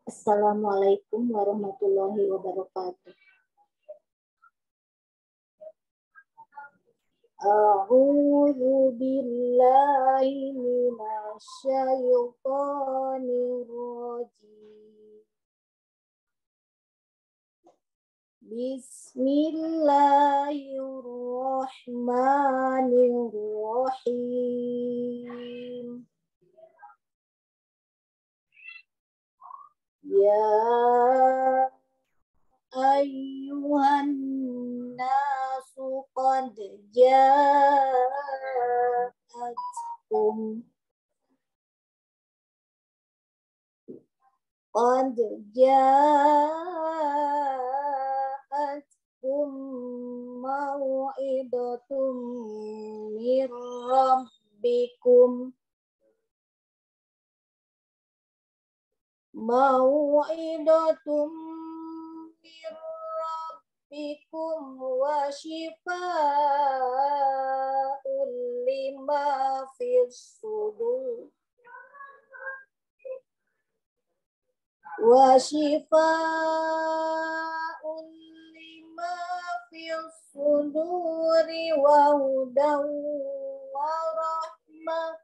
Assalamualaikum warahmatullahi wabarakatuh. A'udzu billahi minasyaitonir rajim. Bismillahirrahmanirrahim. Ya ayyuhan nasu qad ja'atkum mau'idatum mir rabbikum wa shifaa'un lima fis sudur wa shifaa'un lima fis suduri wa hudan wa rahmah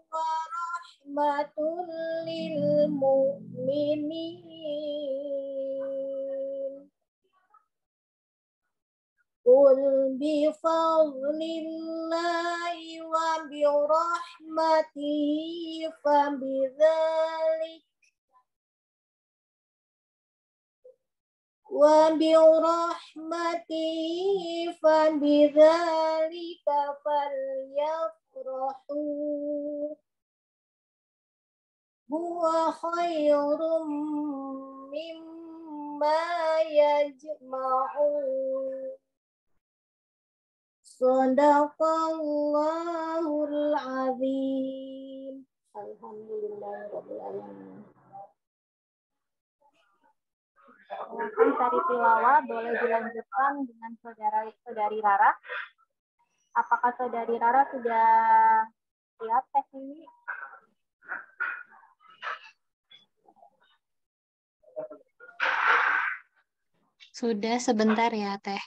rahmatul lil mu'minin. Qul bi fadlillahi wa bi rahmatihi fabidzalika falyafrahu huwa khairum mimma yajma'un. Shadaqallahul azim. Alhamdulillahirabbil alamin. Silakan cari tilawah, boleh dilanjutkan dengan saudari Rara. Apakah saudari Rara sudah siap tes ini? Sudah, sebentar ya, Teh.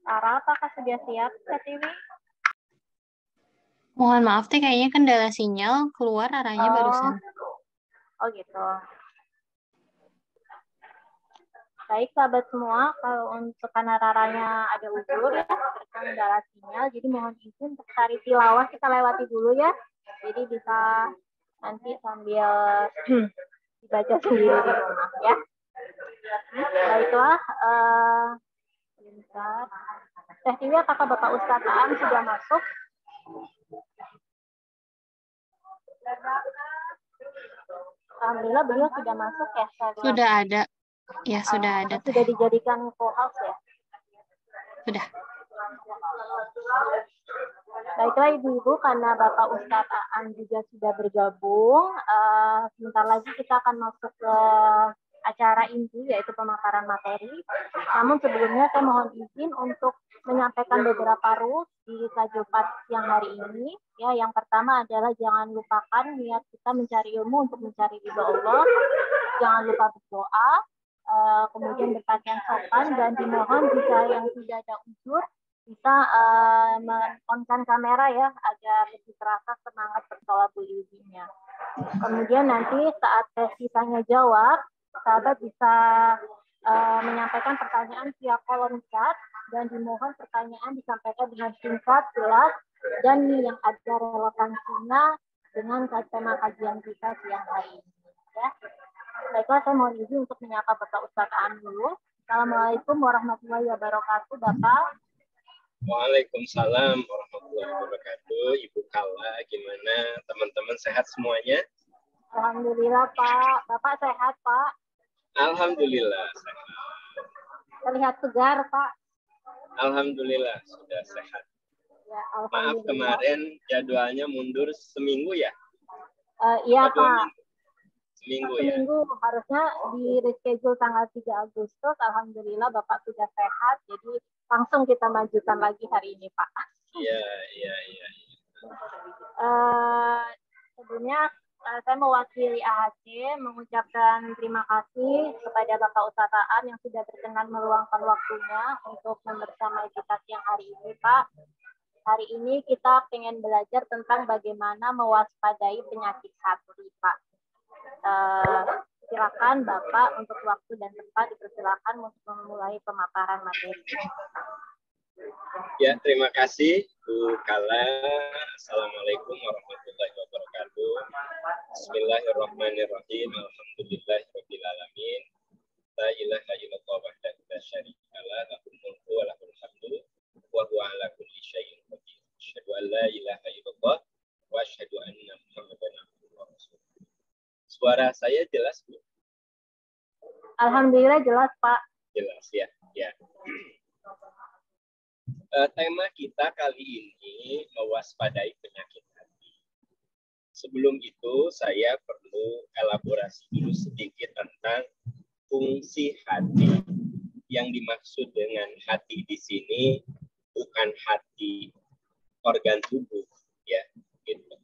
Rara, apakah sudah siap, Katiwi? Mohon maaf, Teh, kayaknya kendala sinyal, keluar arahnya barusan. Oh gitu. Baik, sahabat semua, kalau untuk karena Raranya ada uzur ya, terkendala sinyal, jadi mohon izin untuk cari tilawah kita lewati dulu ya. Jadi bisa nanti sambil dibaca sendiri di rumah ya. Baiklah, bentar. Teh Tiwi, apakah Bapak Ustadz Aan sudah masuk? Alhamdulillah beliau sudah masuk ya. Sudah ada. Ya, sudah ada. Sudah dijadikan co-host ya? Sudah. Baiklah Ibu-Ibu, karena Bapak Ustadz Aan juga sudah bergabung, sebentar lagi kita akan masuk ke acara inti, yaitu pemaparan materi. Namun sebelumnya saya mohon izin untuk menyampaikan beberapa rules di Kajopat siang hari ini. Ya, yang pertama adalah jangan lupakan niat kita mencari ilmu untuk mencari ridho Allah. Jangan lupa berdoa, kemudian berpakaian sopan, dan dimohon jika yang tidak ada uzur bisa men-on-kan kamera ya, agar lebih terasa semangat bertolabul ilminya. Kemudian nanti saat sesi tanya jawab, sahabat bisa menyampaikan pertanyaan via kolom chat dan dimohon pertanyaan disampaikan dengan singkat, jelas, dan yang ada relevansinya dengan tema kajian kita siang hari ini. Ya. Baiklah, saya mohon izin untuk menyapa Bapak Ustadz Aan dulu. Assalamualaikum warahmatullahi wabarakatuh, Bapak. Waalaikumsalam warahmatullahi wabarakatuh. Ibu Kala, gimana? Teman-teman sehat semuanya? Alhamdulillah, Pak. Bapak sehat, Pak? Alhamdulillah sehat. Terlihat segar, Pak. Alhamdulillah sudah sehat. Ya, Maaf kemarin jadwalnya mundur seminggu ya? Iya, Pak. Seminggu ya? Seminggu, harusnya di reschedule tanggal 3 Agustus. Alhamdulillah Bapak sudah sehat, jadi langsung kita majukan lagi hari ini, Pak. Iya. Sebelumnya saya mewakili AHC mengucapkan terima kasih kepada Bapak Ustadz Aan yang sudah berkenan meluangkan waktunya untuk membersamai kita siang hari ini, Pak. Hari ini kita ingin belajar tentang bagaimana mewaspadai penyakit hati, Pak. Silakan Bapak untuk waktu dan tempat dipersilakan untuk memulai pemaparan materi. Ya, terima kasih Bu Kala. Assalamualaikum warahmatullahi wabarakatuh. Bismillahirrahmanirrahim. Alhamdulillahirabbil alamin. La ilaha illallah wahdahu la syarika lah, lahul mulku wa lahul hamdu wa huwa ala kulli syai'in qadir. Asyhadu an la ilaha illallah wa asyhadu anna Muhammadan abduhu wa rasuluh. Suara saya jelas, Bu? Alhamdulillah jelas, Pak. Jelas ya. Ya. Tema kita kali ini mewaspadai penyakit hati. Sebelum itu saya perlu elaborasi dulu sedikit tentang fungsi hati. Yang dimaksud dengan hati di sini bukan hati organ tubuh, ya, gitu.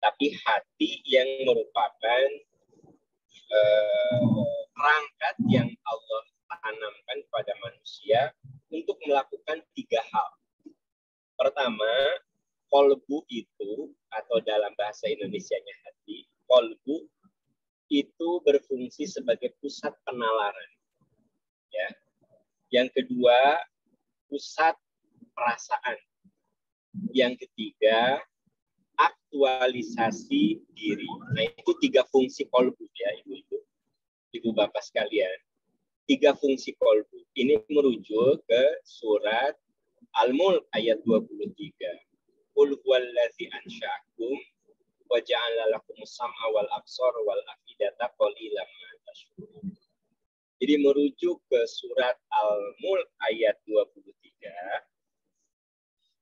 Tapi hati yang merupakan perangkat yang Allah tanamkan pada manusia untuk melakukan 3 hal. Pertama, kolbu itu, atau dalam bahasa Indonesianya hati, kolbu itu berfungsi sebagai pusat penalaran. Ya. Yang kedua, pusat perasaan. Yang ketiga, aktualisasi diri. Nah, itu 3 fungsi kolbu ya, ibu bapak sekalian. 3 fungsi kolbu. Ini merujuk ke surat Al-Mulk ayat 23. Qul huwallazi ansha'akum wa ja'ala lakumus sam'a wal absara wal afidata qalilan ma tashkurun. Jadi merujuk ke surat Al-Mulk ayat 23,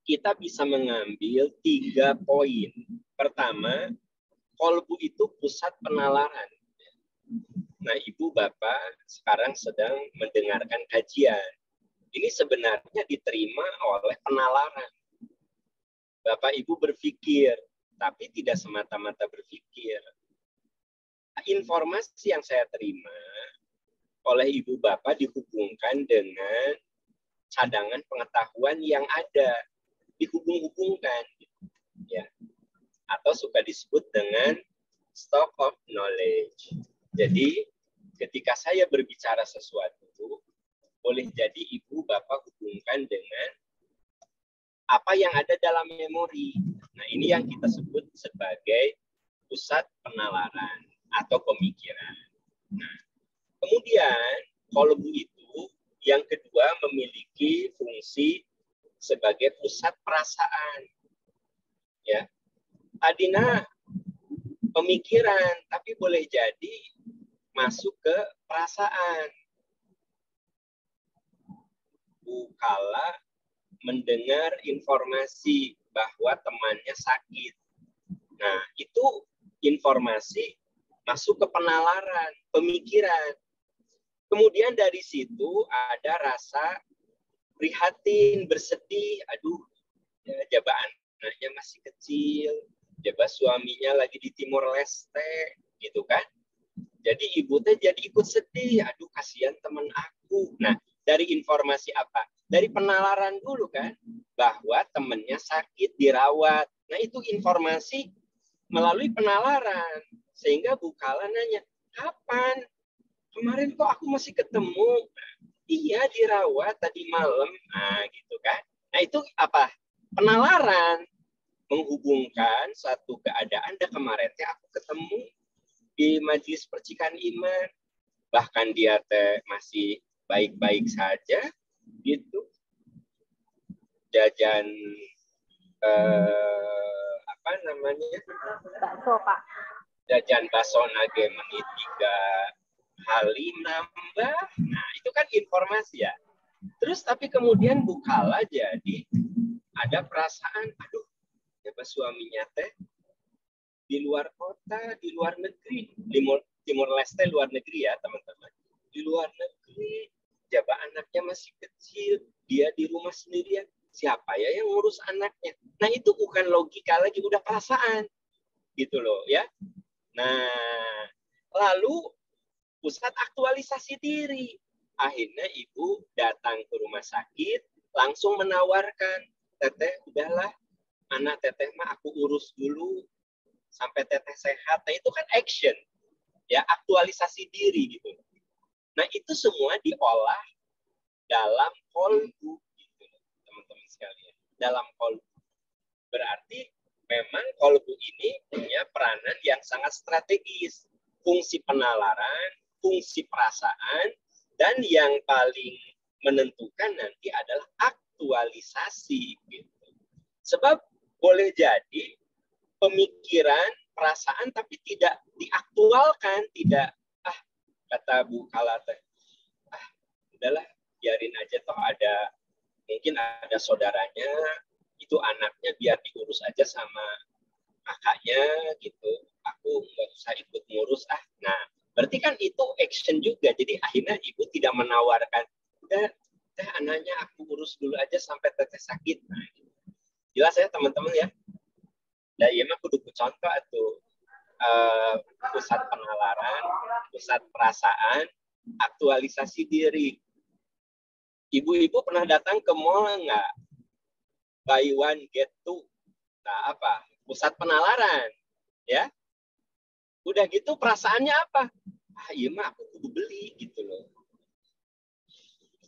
kita bisa mengambil 3 poin. Pertama, kolbu itu pusat penalaran. Nah, Ibu Bapak sekarang sedang mendengarkan kajian. Ini sebenarnya diterima oleh penalaran. Bapak Ibu berpikir, tapi tidak semata-mata berpikir. Informasi yang saya terima oleh Ibu Bapak dihubungkan dengan cadangan pengetahuan yang ada. Dihubung-hubungkan. Ya. Atau suka disebut dengan stock of knowledge. Jadi, ketika saya berbicara sesuatu, boleh jadi Ibu Bapak hubungkan dengan apa yang ada dalam memori. Nah, ini yang kita sebut sebagai pusat penalaran atau pemikiran. Nah, kemudian kolbu itu yang kedua memiliki fungsi sebagai pusat perasaan. Ya. Tadinya pemikiran, tapi boleh jadi masuk ke perasaan. Bu Kala mendengar informasi bahwa temannya sakit. Nah, itu informasi masuk ke penalaran, pemikiran. Kemudian dari situ ada rasa prihatin, bersedih. Aduh, ya, jaba anaknya masih kecil, jaba suaminya lagi di Timor Leste, gitu kan. Jadi ibu teh jadi ikut sedih. Aduh, kasihan teman aku. Nah, dari informasi apa? Dari penalaran dulu kan, bahwa temannya sakit, dirawat. Nah, itu informasi melalui penalaran. Sehingga Bu Kala nanya, kapan? Kemarin kok aku masih ketemu? Iya, dirawat tadi malam. Nah, gitu kan. Nah, itu apa? Penalaran. Menghubungkan suatu keadaan, dan kemarin aku ketemu di majelis percikan iman. Bahkan dia masih baik-baik saja, gitu. Jajan apa namanya? Bakso, Pak. Jajan bakso nage menit 3 kali nambah. Nah, itu kan informasi ya. Terus tapi kemudian Bu Kala jadi ada perasaan, aduh, siapa suaminya teh di luar kota, di luar negeri, Timur Leste luar negeri ya teman-teman. Di luar negeri, jaba anaknya masih kecil, dia di rumah sendirian. Siapa ya yang ngurus anaknya? Nah, itu bukan logika lagi, udah perasaan. Gitu loh ya. Nah, lalu pusat aktualisasi diri. Akhirnya ibu datang ke rumah sakit, langsung menawarkan, teteh udahlah, anak teteh mah aku urus dulu sampai teteh sehat. Nah, itu kan action, ya, aktualisasi diri gitu. Nah, itu semua diolah dalam kolbu, gitu, teman-teman sekalian. Dalam kolbu. Berarti memang kolbu ini punya peranan yang sangat strategis. Fungsi penalaran, fungsi perasaan, dan yang paling menentukan nanti adalah aktualisasi. Gitu. Sebab boleh jadi pemikiran, perasaan, tapi tidak diaktualkan, tidak, kata Bu Kala, udahlah, biarin aja, toh mungkin ada saudaranya, itu anaknya biar diurus aja sama kakaknya gitu. Aku nggak usah ikut ngurus Nah, berarti kan itu action juga. Jadi akhirnya ibu tidak menawarkan, udah anaknya aku urus dulu aja sampai teteh sakit. Nah, gitu. Jelas ya teman-teman ya. Nah, iya mah kudu contoh tuh pusat penalaran, pusat perasaan, aktualisasi diri. Ibu-ibu pernah datang ke mall nggak? Buy one get two. Nah, apa? Pusat penalaran, ya. Udah gitu perasaannya apa? Iya mah aku kudu beli gitu loh.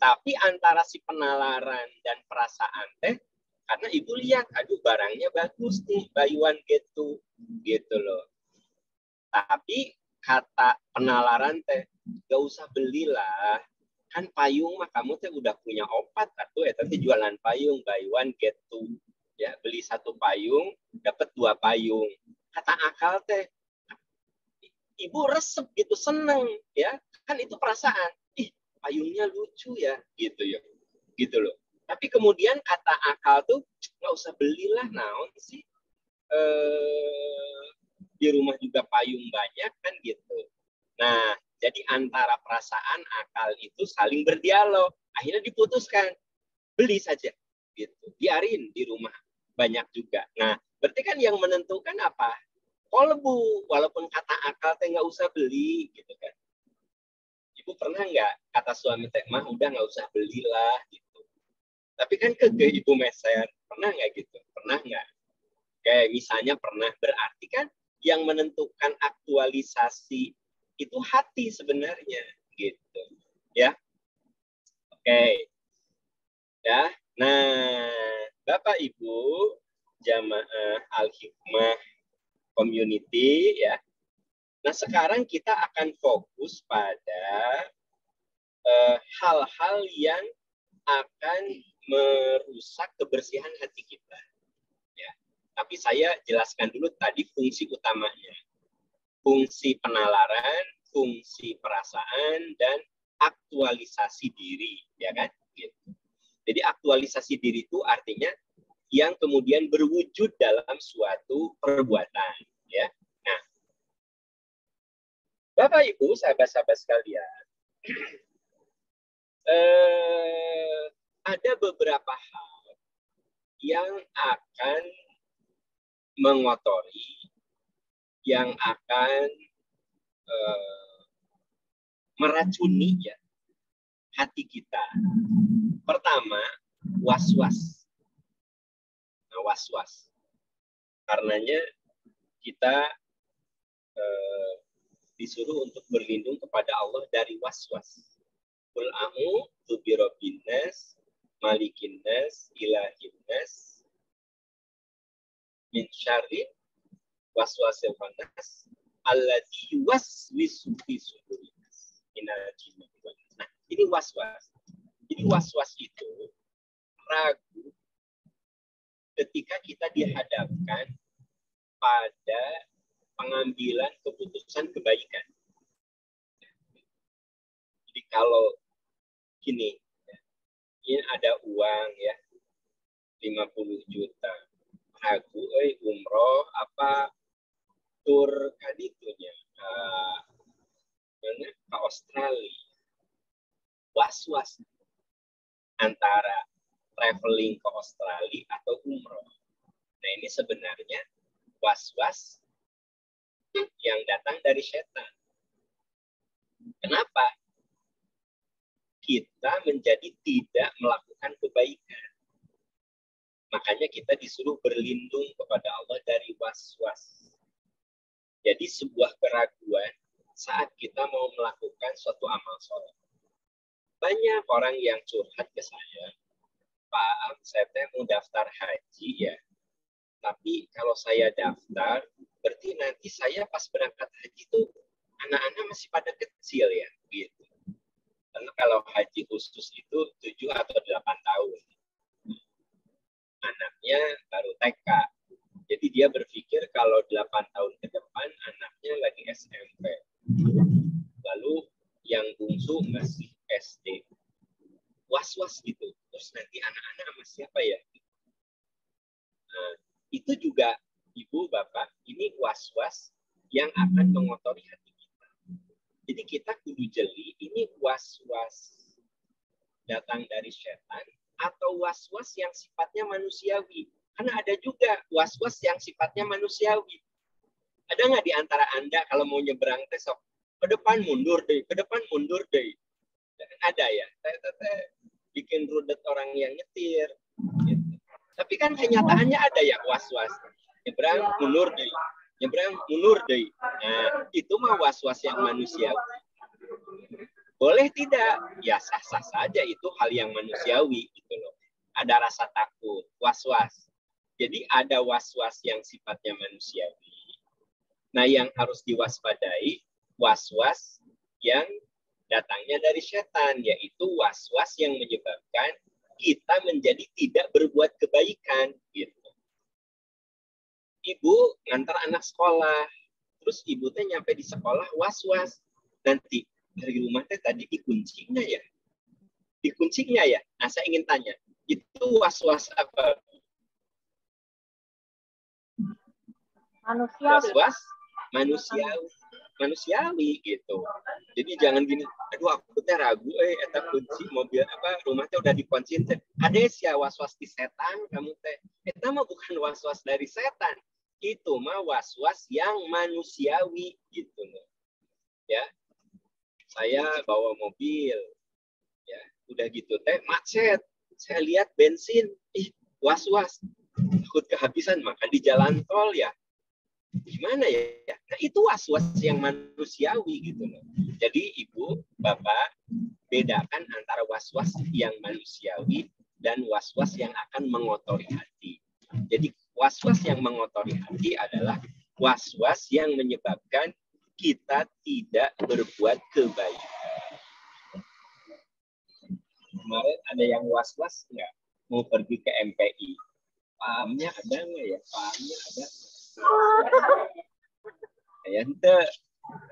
Tapi antara si penalaran dan perasaan teh, karena ibu lihat, aduh barangnya bagus nih, buy one get two gitu loh. Tapi kata penalaran teh, gak usah belilah. Kan payung mah kamu teh udah punya opat atau tapi jualan payung buy one get two. Ya, beli 1 payung dapat 2 payung. Kata akal teh, ibu resep gitu, seneng ya. Kan itu perasaan. Ih, payungnya lucu ya, gitu ya. Gitu loh. Tapi kemudian kata akal tuh nggak usah belilah, naon sih. Di rumah juga payung banyak kan gitu. Nah, jadi antara perasaan, akal itu saling berdialog. Akhirnya diputuskan, beli saja. Gitu. Biarin di rumah banyak juga. Nah, berarti kan yang menentukan apa? Kolbu. Walaupun kata akal teh nggak usah beli, gitu kan. Ibu pernah nggak kata suami teh, mah udah nggak usah belilah, gitu. Tapi kan ibu meser. Pernah nggak gitu? Pernah nggak? Kayak misalnya pernah, berarti kan yang menentukan aktualisasi itu hati sebenarnya, gitu. Ya. Oke. Ya. Nah, Bapak Ibu jamaah Al-Hikmah Community ya. Nah, sekarang kita akan fokus pada hal-hal yang akan merusak kebersihan hati kita. Ya. Tapi saya jelaskan dulu tadi fungsi utamanya. Fungsi penalaran, fungsi perasaan, dan aktualisasi diri, ya kan? Gitu. Jadi aktualisasi diri itu artinya yang kemudian berwujud dalam suatu perbuatan, ya. Nah, Bapak Ibu, sahabat-sahabat sekalian, ada beberapa hal yang akan mengotori, yang akan meracuni ya hati kita. Pertama, was-was. Nah, was-was. Karenanya kita disuruh untuk berlindung kepada Allah dari waswas. Qul a'udzu birabbin nas, malikin nas, ilahin nas, min syarri waswasil khannas, alladzi yuwaswisu fi sudurin nas, minal jinnati wan nas. Nah, ini waswas. Jadi waswas itu ragu ketika kita dihadapkan pada pengambilan keputusan kebaikan. Jadi kalau gini, ini ada uang ya, 50 juta. Ragu, umroh apa tur kaditunya ke Australia. Was-was antara traveling ke Australia atau umroh. Nah, ini sebenarnya was-was yang datang dari setan. Kenapa? Kita menjadi tidak melakukan kebaikan. Makanya kita disuruh berlindung kepada Allah dari was-was. Jadi sebuah keraguan saat kita mau melakukan suatu amal soleh. Banyak orang yang curhat ke saya, Pak, saya mau daftar haji ya. Tapi kalau saya daftar, berarti nanti saya pas berangkat haji itu anak-anak masih pada kecil ya, gitu. Karena kalau haji khusus itu 7 atau 8 tahun. Anaknya baru TK. Jadi dia berpikir kalau 8 tahun ke depan anaknya lagi SMP. Lalu yang bungsu masih SD. Was-was gitu. Terus nanti anak-anak sama siapa ya? Nah, itu juga Ibu, Bapak, ini was-was yang akan mengotori hati kita. Jadi kita kudu jeli, ini was-was datang dari setan atau was-was yang sifatnya manusiawi. Karena ada juga was-was yang sifatnya manusiawi. Ada nggak di antara Anda kalau mau nyebrang besok, ke depan mundur deh, ke depan mundur deh. Ada ya, saya bikin rudet orang yang nyetir. Gitu. Tapi kan kenyataannya ada ya was-was. Nyebrang mundur deh, nyebrang mundur deh. Nah, itu mah was-was yang manusiawi. Boleh tidak? Ya sah-sah saja, itu hal yang manusiawi gitu loh. Ada rasa takut, was-was. Jadi ada was-was yang sifatnya manusiawi. Nah, yang harus diwaspadai was-was yang datangnya dari setan, yaitu was-was yang menyebabkan kita menjadi tidak berbuat kebaikan. Gitu. Ibu ngantar anak sekolah, terus ibu teh nyampe di sekolah was-was. Nanti dari rumah teh tadi dikuncinya ya? Dikuncinya ya? Nah, saya ingin tanya, itu was-was apa? Manusiawi. Was-was manusiawi gitu. Jadi jangan gini, aduh aku teh ragu eta kunci mobil apa rumah teh udah dikunciin teh. Ada sia was-was di setan kamu teh. Eta mah bukan was-was dari setan. Itu mah was-was yang manusiawi gitu loh. Ya. Saya bawa mobil. Ya, udah gitu teh macet. Saya lihat bensin, was-was. Takut kehabisan, maka di jalan tol ya. Gimana ya? Nah, itu was-was yang manusiawi gitu loh. Jadi Ibu, Bapak, bedakan antara was-was yang manusiawi dan was-was yang akan mengotori hati. Jadi was-was yang mengotori hati adalah was-was yang menyebabkan kita tidak berbuat kebaikan. Kemarin ada yang was-was nggak? Mau pergi ke MPI. Pahamnya ada nggak ya? Pahamnya ada. Ya ente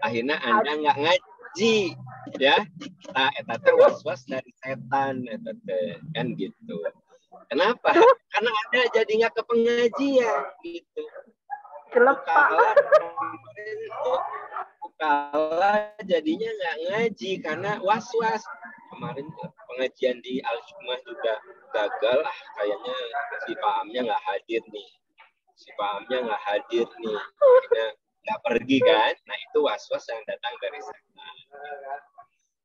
akhirnya Anda nggak ngaji ya. Nah, eta teh was-was dari setan eta teh kan gitu. Kenapa? Karena Anda jadi nggak ke pengajian gitu. Kala jadinya nggak ngaji karena was-was. Kemarin pengajian di Al-Jum'ah juga gagal lah, kayaknya si pahamnya nggak hadir nih. Akhirnya nggak pergi kan. Nah, itu was-was yang datang dari setan.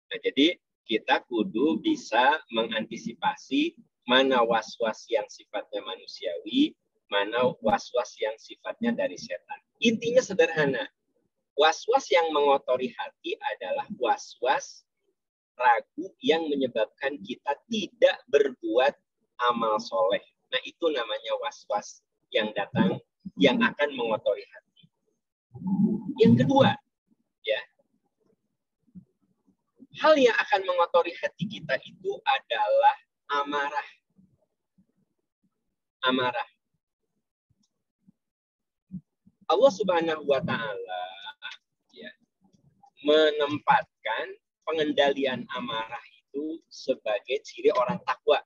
Nah, jadi kita kudu bisa mengantisipasi mana was-was yang sifatnya manusiawi, mana was-was yang sifatnya dari setan. Intinya sederhana. Was-was yang mengotori hati adalah was-was ragu yang menyebabkan kita tidak berbuat amal soleh. Nah, itu namanya was-was yang datang, yang akan mengotori hati. Yang kedua, ya, hal yang akan mengotori hati kita itu adalah amarah. Amarah. Allah Subhanahu wa Ta'ala ya, menempatkan pengendalian amarah itu sebagai ciri orang takwa.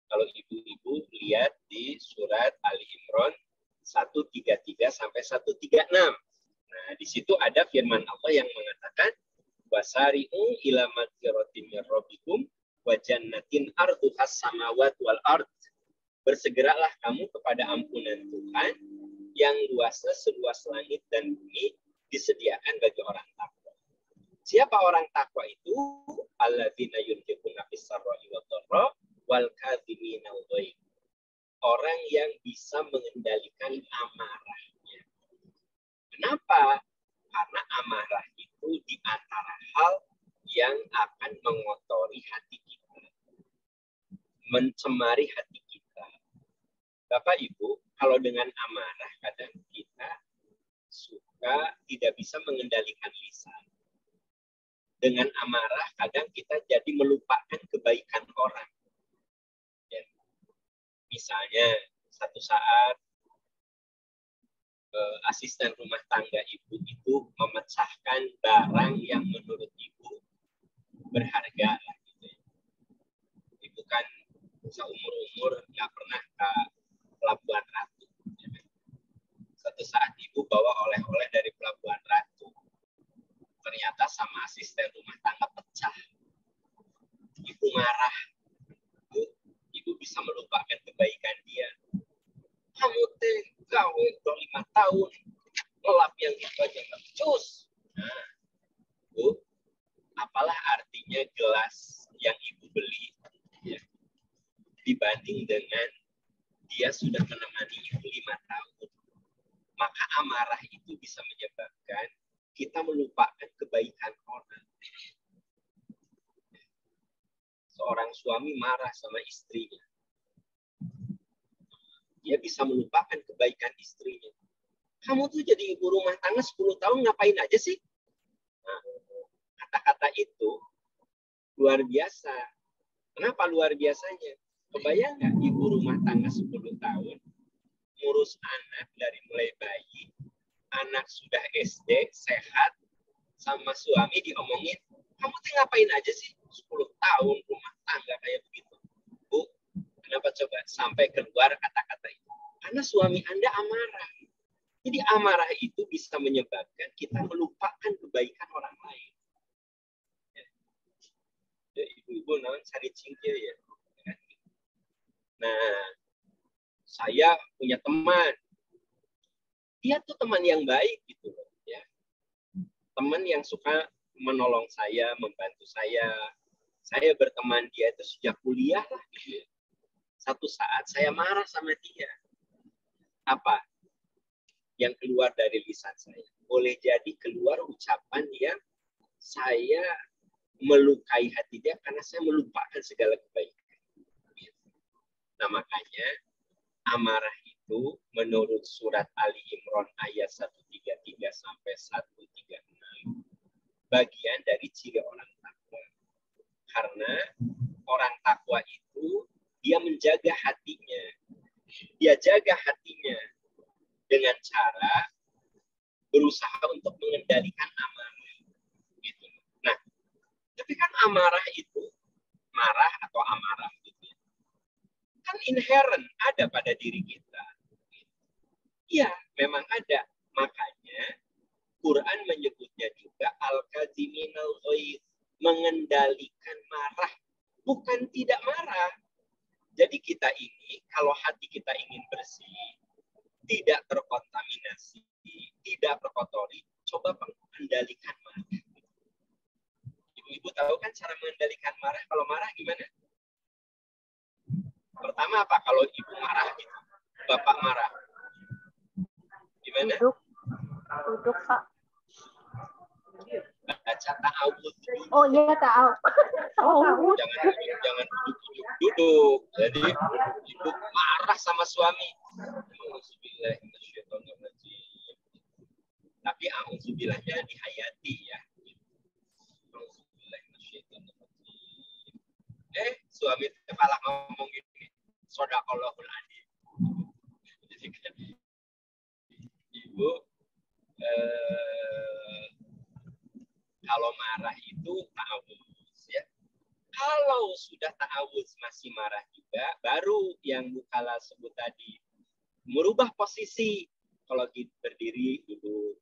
Kalau ibu-ibu lihat di surat Ali Imran 133 sampai 136. Nah, di situ ada firman Allah yang mengatakan wasari'u ila magfiratin min rabbikum wa jannatin arduhas samawati wal ard. Bersegeralah kamu kepada ampunan Tuhan yang luasnya seluas langit dan bumi disediakan bagi orang takwa. Siapa orang takwa itu? Alladzina yunfiquna fis sarra'i wad dharra wal kadhimina al-ghaidh. Orang yang bisa mengendalikan amarahnya. Kenapa? Karena amarah itu di antara hal yang akan mengotori hati kita, mencemari hati kita. Bapak Ibu, kalau dengan amarah kadang kita suka tidak bisa mengendalikan lisan. Dengan amarah kadang kita jadi melupakan kebaikan orang. Ya. Misalnya satu saat asisten rumah tangga ibu itu memecahkan barang yang menurut ibu berharga. Gitu. Ibu kan seumur-umur nggak pernah ke Pelabuhan Ratu. Satu saat ibu bawa oleh-oleh dari Pelabuhan Ratu. Ternyata sama asisten rumah tangga pecah. Ibu marah. Ibu bisa melupakan kebaikan dia. Kamu teh gawe udah 5 tahun. Lelap yang itu aja nggak becus. Nah, Bu, apalah artinya gelas yang ibu beli ya, dibanding dengan dia sudah menemani ibu 5 tahun. Maka amarah itu bisa menyebabkan kita melupakan kebaikan orang. Seorang suami marah sama istrinya. Dia bisa melupakan kebaikan istrinya. Kamu tuh jadi ibu rumah tangga 10 tahun ngapain aja sih? Nah, kata-kata itu luar biasa. Kenapa luar biasanya? Kebayang nggak ibu rumah tangga 10 tahun ngurus anak dari mulai bayi, anak sudah SD, sehat, sama suami diomongin, kamu tuh ngapain aja sih 10 tahun rumah tangga kayak begitu. Bu, kenapa coba sampai keluar kata-kata itu? Karena suami Anda amarah. Jadi amarah itu bisa menyebabkan kita melupakan kebaikan orang lain. Ya, ibu-ibu naon cari cingkir ya. Nah, saya punya teman. Dia tuh teman yang baik gitu ya. Teman yang suka menolong saya, membantu saya. Saya berteman dia itu sejak kuliah lah gitu ya. Satu saat saya marah sama dia. Apa yang keluar dari lisan saya? Boleh jadi keluar ucapan yang saya melukai hati dia karena saya melupakan segala kebaikan. Nah, makanya amarah itu menurut surat Ali Imran ayat 133 sampai 136 bagian dari ciri orang takwa. Karena orang takwa itu dia menjaga hatinya. Dia jaga hatinya dengan cara berusaha untuk mengendalikan amarah. Gitu. Nah, tapi kan amarah itu, marah atau amarah gitu, kan inherent ada pada diri kita. Iya, memang ada. Makanya Quran menyebutnya juga al-kadziminal ghaidz, mengendalikan marah, bukan tidak marah. Jadi kita ini, kalau hati kita ingin bersih, tidak terkontaminasi, tidak terkotori, coba mengendalikan marah. Ibu-ibu tahu kan cara mengendalikan marah? Kalau marah gimana? Pertama apa? Kalau ibu marah gitu, bapak marah, gimana? Duduk. Duduk, Pak. Baca ta'awudz. Oh iya, tahu. Tahu. Jangan duduk. Jadi ibu marah sama suami. Auzubillahiminasyaitonirrajim. Tapi auzubillahnya dihayati ya. Auzubillahiminasyaitonirrajim. Suami malah ngomong gini. Shadaqallahul adzim. Jadi kan ibu kalau marah itu ta'awudz ya. Kalau sudah ta'awudz masih marah juga, baru yang Bu Kala sebut tadi. Merubah posisi. Kalau berdiri, duduk.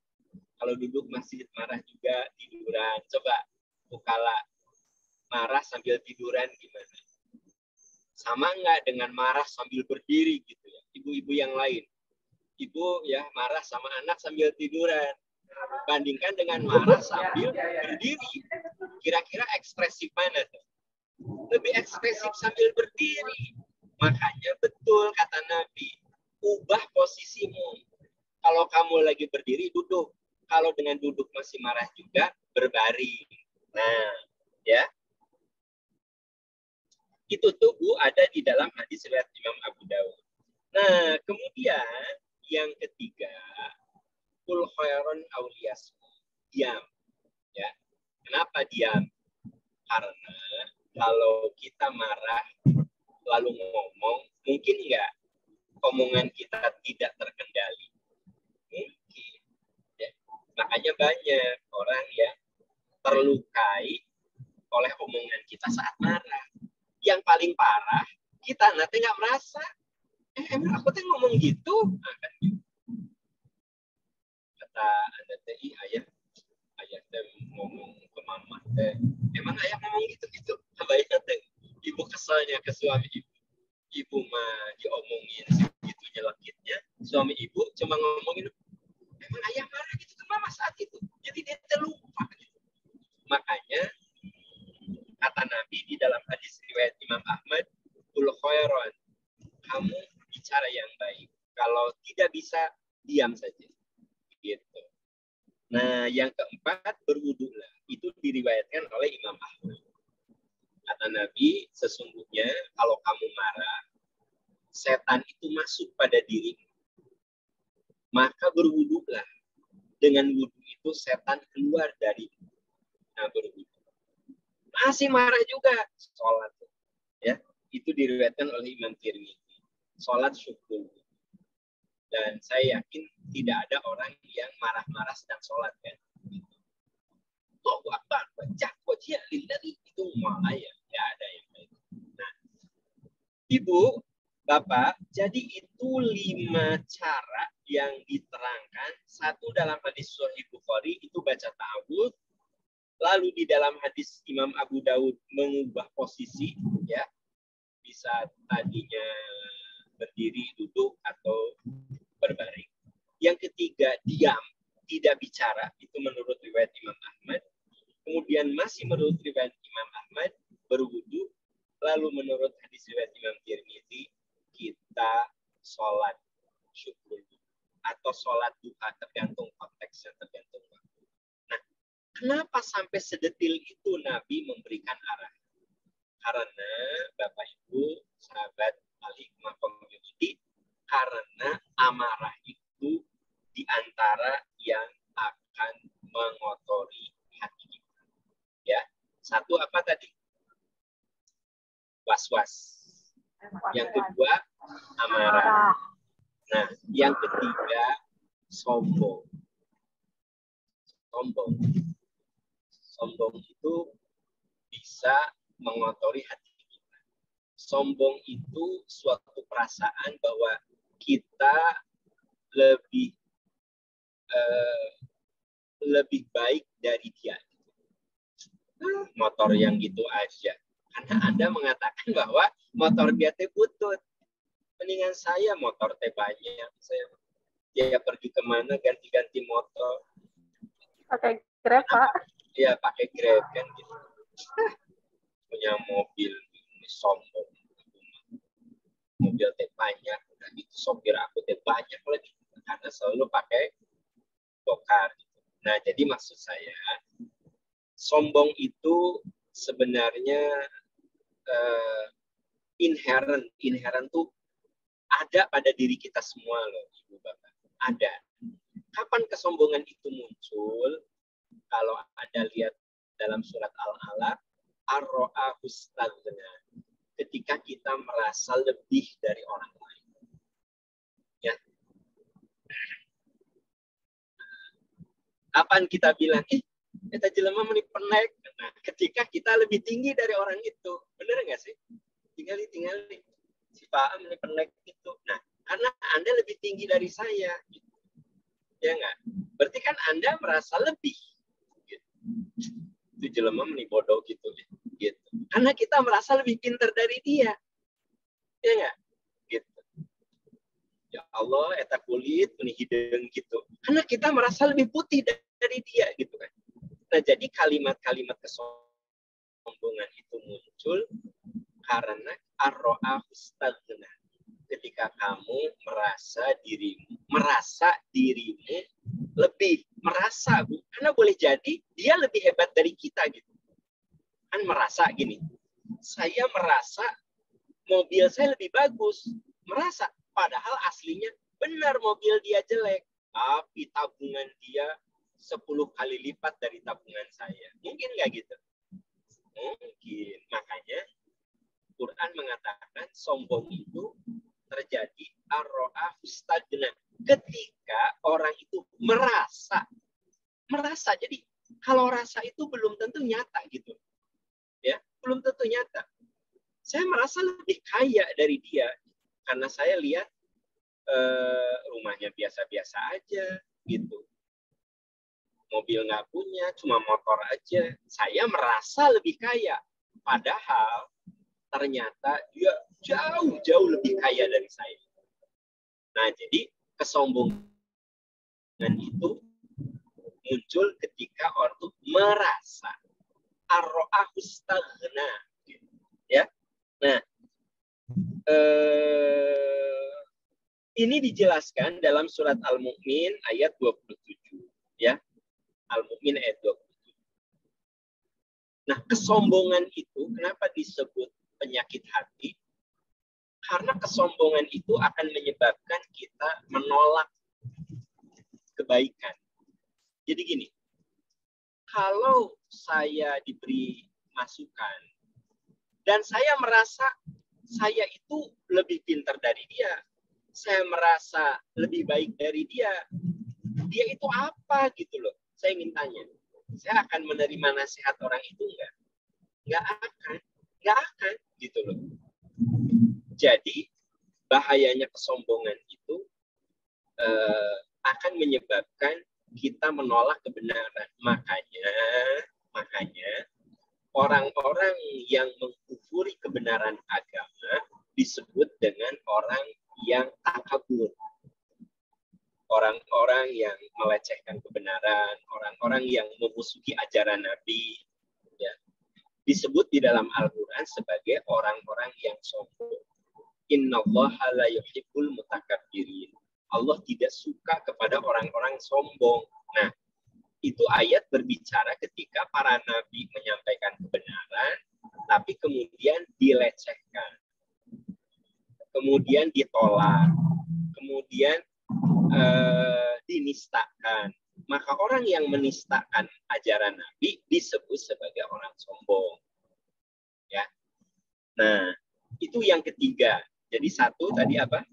Kalau duduk masih marah juga, tiduran. Coba Bu Kala marah sambil tiduran gimana? Sama nggak dengan marah sambil berdiri gitu ya? Ibu-ibu yang lain. Ibu ya marah sama anak sambil tiduran. Bandingkan dengan marah sambil berdiri. Kira-kira ekspresif mana tuh? Lebih ekspresif sambil berdiri. Makanya betul kata Nabi, ubah posisimu. Kalau kamu lagi berdiri, duduk. Kalau dengan duduk masih marah juga, berbaring. Nah, ya. Itu tuh Bu ada di dalam hadis riwayat Imam Abu Dawud. Nah, kemudian yang ketiga, kul khairon auliyas, diam. Ya. Kenapa diam? Karena kalau kita marah lalu ngomong, mungkin enggak omongan kita tidak terkendali. Mungkin. Ya. Makanya banyak orang yang terlukai oleh omongan kita saat marah. Yang paling parah, kita nanti nggak merasa. Emang aku tuh ngomong gitu? Nah, kan gitu. Kata Anda teh, ayah teh ngomong ke mama teh. Emang ayah ngomong gitu? Abahnya teh, ibu kesalnya ke suami ibu. Ibu mah diomongin segitu nyelekitnya. Suami ibu cuma ngomongin, emang ayah marah gitu ke mama saat itu. Jadi dia terlupa. Makanya kata Nabi di dalam hadis riwayat Imam Ahmad, kul khairon, kamu bicara yang baik. Kalau tidak bisa, diam saja. Gitu. Nah, yang keempat, berwudulah. Itu diriwayatkan oleh Imam Ahmad. Kata Nabi, sesungguhnya kalau kamu marah, setan itu masuk pada dirimu. Maka berwudulah. Dengan wudu itu setan keluar darimu. Nah, berwudu. Masih marah juga, sholat. Ya, itu diriwayatkan oleh Imam Tirmidzi. Sholat syukur. Dan saya yakin tidak ada orang yang marah-marah sedang sholat kan. Allahu Akbar, baca wajah lillahi, itu malah ya ada yang baik. Nah, Ibu, Bapak, jadi itu 5 cara yang diterangkan. Satu dalam hadis Sahih Bukhari itu baca ta'awudz. Lalu di dalam hadis Imam Abu Dawud mengubah posisi, ya, bisa tadinya berdiri, duduk, atau berbaring. Yang ketiga, diam, tidak bicara. Itu menurut riwayat Imam Ahmad. Kemudian masih menurut riwayat Imam Ahmad, berwudu. Lalu menurut hadis riwayat Imam Tirmidzi, kita sholat syukur atau sholat duha, tergantung konteksnya, tergantung waktu. Nah, kenapa sampai sedetil itu Nabi memberikan arah? Karena Bapak Ibu, sahabat Al-Hikmah Community, karena amarah itu di antara yang akan mengotori hati kita. Ya, satu apa tadi? Was-was. Yang kedua, amarah. Nah, yang ketiga, sombong. Sombong itu bisa mengotori hati kita. Sombong itu suatu perasaan bahwa kita lebih baik dari dia. Motor yang gitu aja. Karena Anda mengatakan bahwa motor dia teh butut. Mendingan saya motor teh banyak. Dia pergi kemana ganti-ganti motor. Pakai Grab, Pak. Iya, pakai Grab kan gitu. Punya mobil ini sombong. Mobil teh banyak. Udah gitu sopir aku teh banyak lagi. Karena selalu pakai bokar. Nah, jadi maksud saya, sombong itu sebenarnya inherent tuh ada pada diri kita semua loh, Ibu Bapak. Ada. Kapan kesombongan itu muncul? Kalau Anda lihat dalam surat Al-Alaq, ar-ra'ahu istaghna, ketika kita merasa lebih dari orang lain. Ya. Kapan kita bilang, kita jelema meni penek. Nah, ketika kita lebih tinggi dari orang itu. Benar nggak sih? Tinggali. Si Pak meni penek itu. Nah, karena Anda lebih tinggi dari saya. Gitu. Ya nggak? Berarti kan Anda merasa lebih. Gitu. Itu jelema meni bodoh gitu. Karena kita merasa lebih pintar dari dia. Ya nggak? Gitu. Ya Allah, eta kulit meni hidung gitu. Karena kita merasa lebih putih dari dia gitu kan. Nah, jadi kalimat-kalimat kesombongan itu muncul karena ar-ra'ahu istaghna. Ketika kamu merasa dirimu lebih, merasa, Bu. Karena boleh jadi dia lebih hebat dari kita gitu. Kan merasa gini. Saya merasa mobil saya lebih bagus. Merasa. Padahal aslinya benar mobil dia jelek. Tapi tabungan dia 10 kali lipat dari tabungan saya. Mungkin nggak gitu? Mungkin. Makanya Quran mengatakan sombong itu terjadi ar-ra'ahu istaghna. Ketika orang itu merasa. Jadi kalau rasa itu belum tentu nyata gitu. Ya, belum tentu nyata. Saya merasa lebih kaya dari dia. Karena saya lihat rumahnya biasa-biasa aja gitu. Mobil nggak punya, cuma motor aja. Saya merasa lebih kaya. Padahal ternyata dia jauh lebih kaya dari saya. Nah, jadi kesombongan itu muncul ketika orang itu merasa. Ar-ra'ahu istaghna. Ya. Nah, ini dijelaskan dalam surat Al-Mu'min ayat 27. Ya. Al-Mu'min ayat 27. Nah, kesombongan itu kenapa disebut penyakit hati? Karena kesombongan itu akan menyebabkan kita menolak kebaikan. Jadi gini, kalau saya diberi masukan dan saya merasa saya itu lebih pintar dari dia, saya merasa lebih baik dari dia itu apa gitu loh. Saya ingin tanya, saya akan menerima nasihat orang itu enggak? Enggak akan gitu loh. Jadi bahayanya kesombongan itu akan menyebabkan kita menolak kebenaran. Makanya orang-orang yang mengkufuri kebenaran agama disebut dengan orang yang takabur. Orang-orang yang melecehkan kebenaran, orang-orang yang memusuhi ajaran Nabi, ya, disebut di dalam Al-Quran sebagai orang-orang yang sombong. Innallaha la yuhibbul mutakabbirin. Allah tidak suka kepada orang-orang sombong. Nah, itu ayat berbicara ketika para nabi menyampaikan kebenaran, tapi kemudian dilecehkan, kemudian ditolak, kemudian dinistakan. Maka orang yang menistakan ajaran Nabi disebut sebagai orang sombong. Ya. Nah, itu yang ketiga. Jadi satu tadi apa?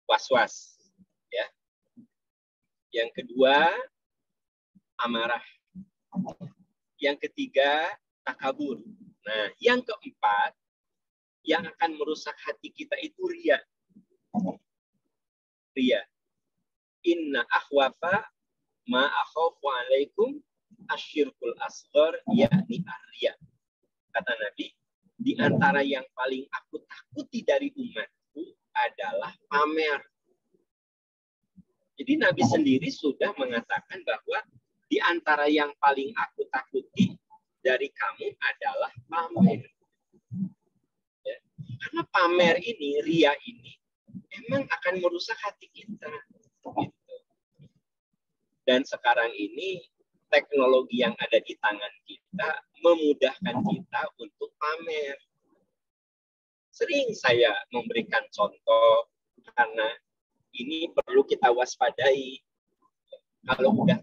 Was-was. Ya. Yang kedua, amarah. Yang ketiga, takabur. Nah, yang keempat, yang akan merusak hati kita itu riya. Riya. Inna akhwafa ma akhafu alaikum asyirkul asghar yakni ar-riya. Kata Nabi, di antara yang paling aku takuti dari umatku adalah pamer. Jadi Nabi sendiri sudah mengatakan bahwa di antara yang paling aku takuti dari kamu adalah pamer. Ya. Karena pamer ini, riya ini, emang akan merusak hati kita. Gitu. Dan sekarang ini teknologi yang ada di tangan kita memudahkan kita untuk pamer. Sering saya memberikan contoh karena ini perlu kita waspadai. Kalau udah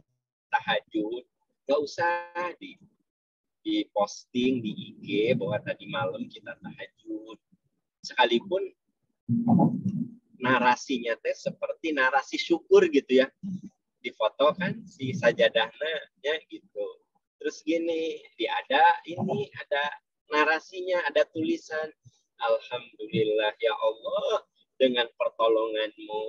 tahajud, nggak usah di posting di IG bahwa tadi malam kita tahajud. Sekalipun narasinya teh seperti narasi syukur gitu ya. Difoto kan si sajadahnya gitu. Terus gini, ada narasinya, ada tulisan, Alhamdulillah ya Allah, dengan pertolonganmu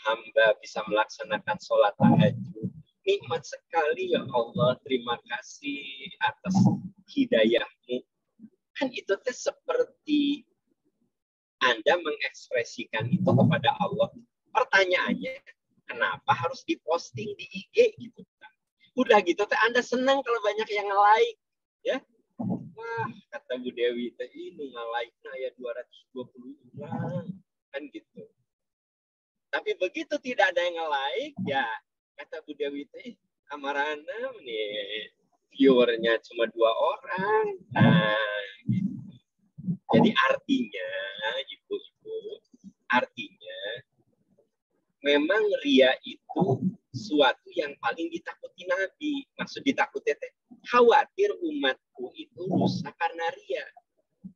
hamba bisa melaksanakan sholat tahajud. Nikmat sekali ya Allah, terima kasih atas hidayahmu. Kan itu teh seperti Anda mengekspresikan itu kepada Allah. Pertanyaannya, kenapa harus diposting di IG gitu? Udah gitu teh Anda senang kalau banyak yang nge-like, ya. Wah, kata Bu Dewi teh ini nge-like-nya ya 220 orang kan gitu. Tapi begitu tidak ada yang nge-like, ya kata Bu Dewi teh amarana nih viewernya cuma 2 orang. Nah, gitu. Jadi artinya, ibu-ibu, artinya memang ria itu suatu yang paling ditakuti Nabi. Maksud ditakuti teh, khawatir umatku itu rusak karena ria.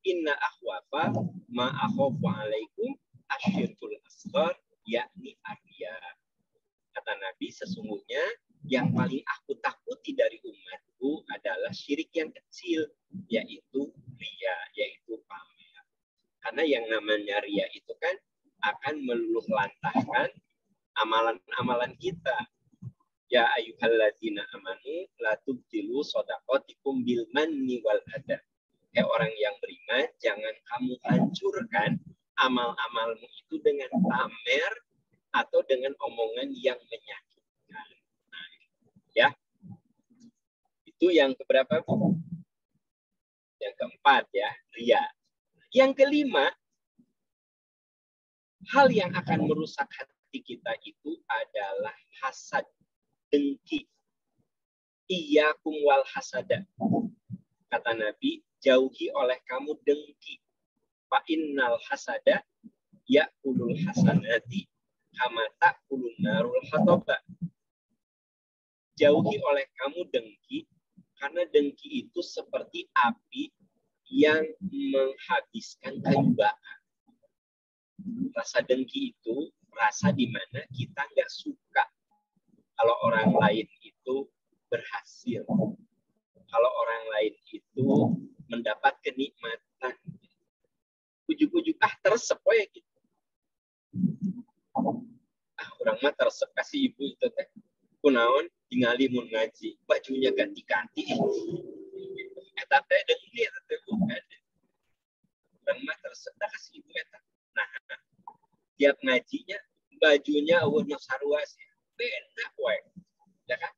Inna akhwafa ma akhafu alaikum asyirkul asghar, yakni arya. Kata Nabi, sesungguhnya yang paling aku takuti dari umatku adalah syirik yang kecil, yaitu ria, yaitu pamer. Karena yang namanya ria itu kan akan meluluh lantahkan amalan-amalan kita. Ya ayyuhalladzina amanu la tubtilu shadaqatikum bil manni wal adha. Orang yang beriman, jangan kamu hancurkan amal-amalmu itu dengan pamer atau dengan omongan yang menyakitkan. Nah, ya. Itu yang keberapa, Bu? Yang keempat ya, ria. Yang kelima, hal yang akan merusak hati kita itu adalah hasad, dengki. Iyyakum wal hasada. Kata Nabi, jauhi oleh kamu dengki. Fa innal hasada ya'kulul hasanati kama ta'kulun narul hataba. Jauhi oleh kamu dengki, karena dengki itu seperti api yang menghabiskan kayu bakar. Rasa dengki itu rasa di mana kita nggak suka kalau orang lain itu berhasil, kalau orang lain itu mendapat kenikmatan, ujuk-ujuk teresep ya gitu. Orang mah teresep kasih ibu itu teh kunaon tingali mun ngaji bajunya ganti-ganti eta teh dengki eta teh bukan. Orang mah teresep kasih ibu eta. Nah, tiap ngajinya bajunya warna sarua sih. Beda we. Ya kan?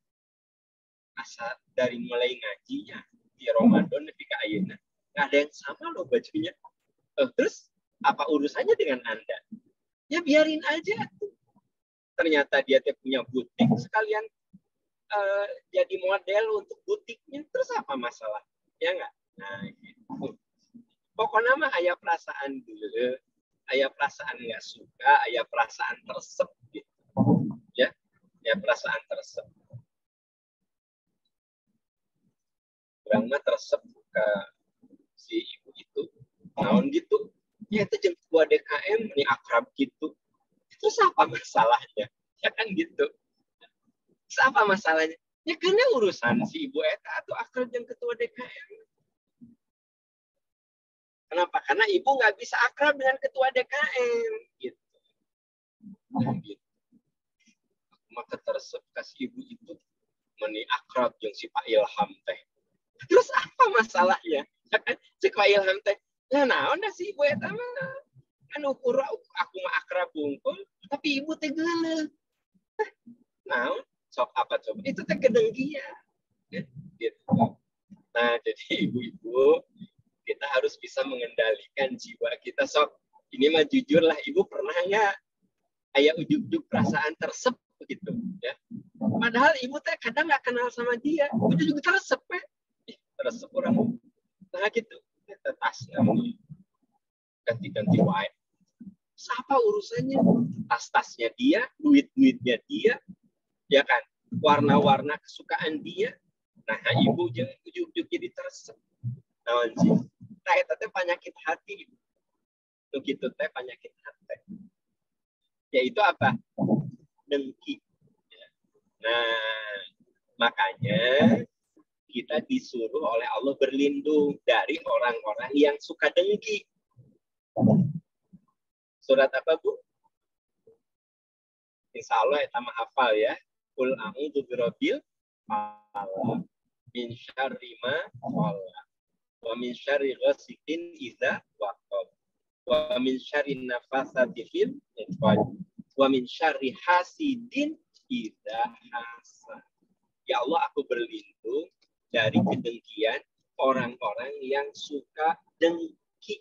Asal dari mulai ngajinya di Ramadan nepi ka ayeuna enggak ada yang sama loh bajunya. Terus apa urusannya dengan Anda? Ya biarin aja. Ternyata dia punya butik sekalian jadi model untuk butiknya. Terus apa masalah? Ya enggak? Nah, gitu. Pokoknya mah aya perasaan dulu. Aya perasaan nggak suka, aya perasaan tersep gitu. Ya, ya perasaan tersep. Orang mah tersep ke si ibu itu. Naon gitu. Ya itu jeung ketua DKM ini akrab gitu. Terus apa masalahnya? Ya kan gitu. Terus apa masalahnya? Ya karena urusan si ibu eta atau akrab jeung ketua DKM. Kenapa? Karena ibu nggak bisa akrab dengan ketua DKM. Gitu. Nah, gitu. Maka teresep kasih ibu itu meni akrab jeung si Pak Ilham teh. Terus apa masalahnya? Ya kan si Pak Ilham teh, nah naon da si ibu eta mah kan ukur aku mah akrab bungkul, tapi ibu teh geuleuh. Naon? Sok apa coba? Itu teh kedengkian. Gitu. Nah, jadi ibu-ibu kita harus bisa mengendalikan jiwa kita. Sok, ini mah jujur lah, ibu pernah nggak Aya ujuk-ujuk perasaan tersep begitu ya. Padahal ibu teh kadang nggak kenal sama dia, ujuk-ujuk tersep tersep orang. Nah gitu, tas namanya ganti-ganti wae. Siapa urusannya? Tas-tasnya dia, duit-duitnya dia, ya kan? Warna-warna kesukaan dia. Nah, ibu jangan ujuk-ujuk jadi tersep. Naon sih? Nah, eta teh penyakit hati. Itu gitu teh penyakit hati. Yaitu apa? Dengki. Nah, makanya kita disuruh oleh Allah berlindung dari orang-orang yang suka dengki. Surat apa, Bu? Insya Allah kita hafal ya. Qul a'udzu birabbil falaq min syarri ma khalaq wa min syarri ghasiqin idza waqab wa min syarri nafatsati fil 'uqad wa min syarri hasidin idza hasad. Ya Allah, aku berlindung dari kedengkian orang-orang yang suka dengki.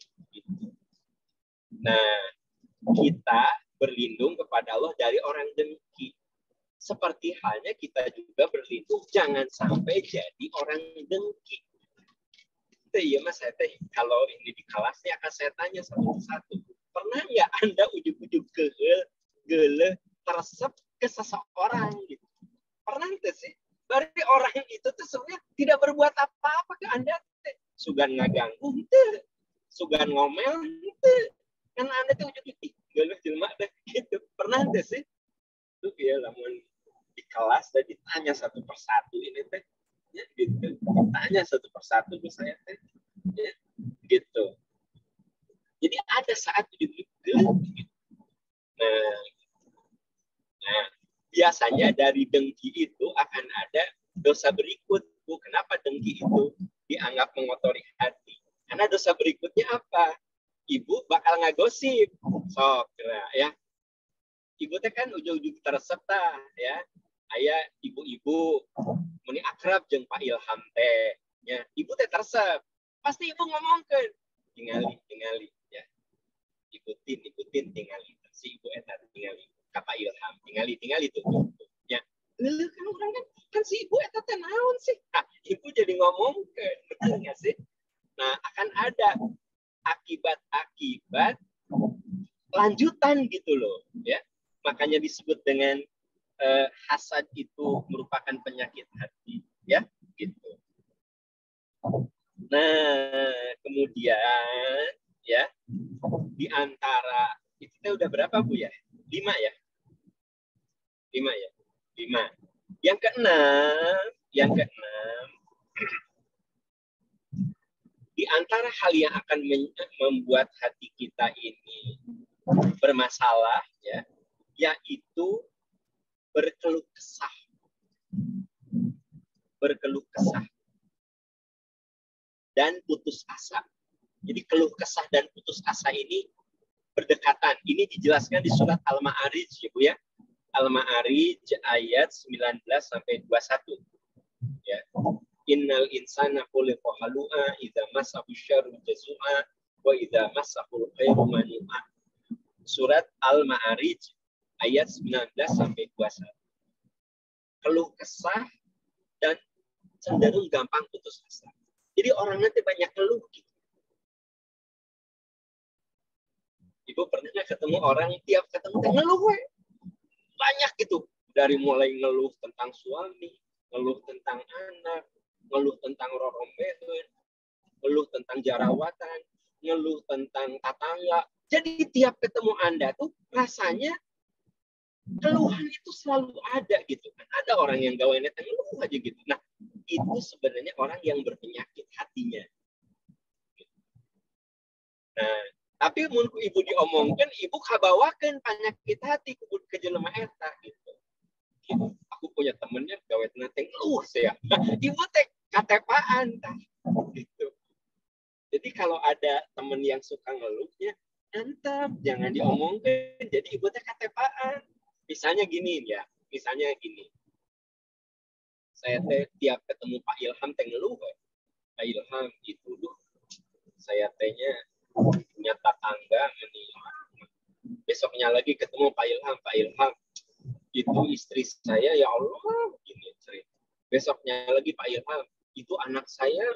Nah, kita berlindung kepada Allah dari orang dengki. Seperti halnya kita juga berlindung jangan sampai jadi orang dengki. Itu ya Mas, saya kalau ini di kelasnya akan saya tanya satu-satu. Pernah nggak Anda ujuk-ujuk gele tersep ke seseorang gitu? Pernah nggak sih? Berarti orang itu tuh sebenarnya tidak berbuat apa-apa ke Anda. Sugan ngaganggu, sugan ngomel, kan Anda tuh ujuk-ujuk gele jelma deh gitu. Pernah nggak sih? Itu ya lamun di kelas dan ditanya satu persatu ini teh ya, gitu. Ditanya satu persatu ke saya teh ya, gitu. Jadi ada saat ujuk-ujuk gitu. Nah, biasanya dari dengki itu akan ada dosa berikut. Bu, kenapa dengki itu dianggap mengotori hati? Karena dosa berikutnya apa? Ibu bakal ngagosip. Sok, ya. Ibu teh kan ujung-ujung teresep ya. Aya ibu-ibu muni akrab jeung Pak Ilham teh. Ya, ibu teh teresep. Pasti ibu ngomongkeun, tingali ya. Ikutin tingali. Si ibu eta tingali. Ka Pak Ilham, tingali tuh. Ya. Leuh kan orang kan si ibu eta teh naon sih? Nah, ibu jadi ngomongkeun, betul enggak sih? Nah, akan ada akibat-akibat lanjutan gitu loh, ya. Makanya disebut dengan hasad itu merupakan penyakit hati, ya, gitu. Nah, kemudian ya di antara itu udah berapa Bu ya? 5 ya? 5 ya? 5. Yang keenam di antara hal yang akan membuat hati kita ini bermasalah ya, yaitu berkeluh kesah dan putus asa. Jadi keluh kesah dan putus asa ini berdekatan. Ini dijelaskan di surat Al-Ma'arij ya Bu ya. Al-Ma'arij ayat 19 sampai 21. Ya. Innal insana khuliqa halu'a idza massahu syarru jazua wa idza massahu khairu manu'a. Surat Al-Ma'arij ayat 19 sampai 21. Keluh kesah dan cenderung gampang putus asa. Jadi orang nanti banyak keluh gitu. Ibu pernah ketemu orang tiap ketemu ngeluh banyak gitu. Dari mulai ngeluh tentang suami, ngeluh tentang anak, ngeluh tentang rorombeun, ngeluh tentang jarawatan, ngeluh tentang tetangga. Jadi tiap ketemu Anda tuh rasanya keluhan itu selalu ada gitu kan. Ada orang yang gawainnya ngeluh aja gitu. Nah, itu sebenarnya orang yang berpenyakit hatinya. Nah, tapi mun ibu diomongkan, ibu kabawakan penyakit hati ke jelema eta gitu. Aku punya temennya gawainnya ngeluh saya. Ibu teh katepaan tah gitu. Jadi kalau ada temen yang suka ngeluhnya, antep, jangan diomongkan. Jadi ibu teh katepaan. Misalnya gini ya, saya teh tiap ketemu Pak Ilham teh ngeluh. Pak Ilham itu saya tehnya punya tetangga Besoknya lagi ketemu Pak Ilham, itu istri saya ya Allah gini cerita. Besoknya lagi Pak Ilham, itu anak saya,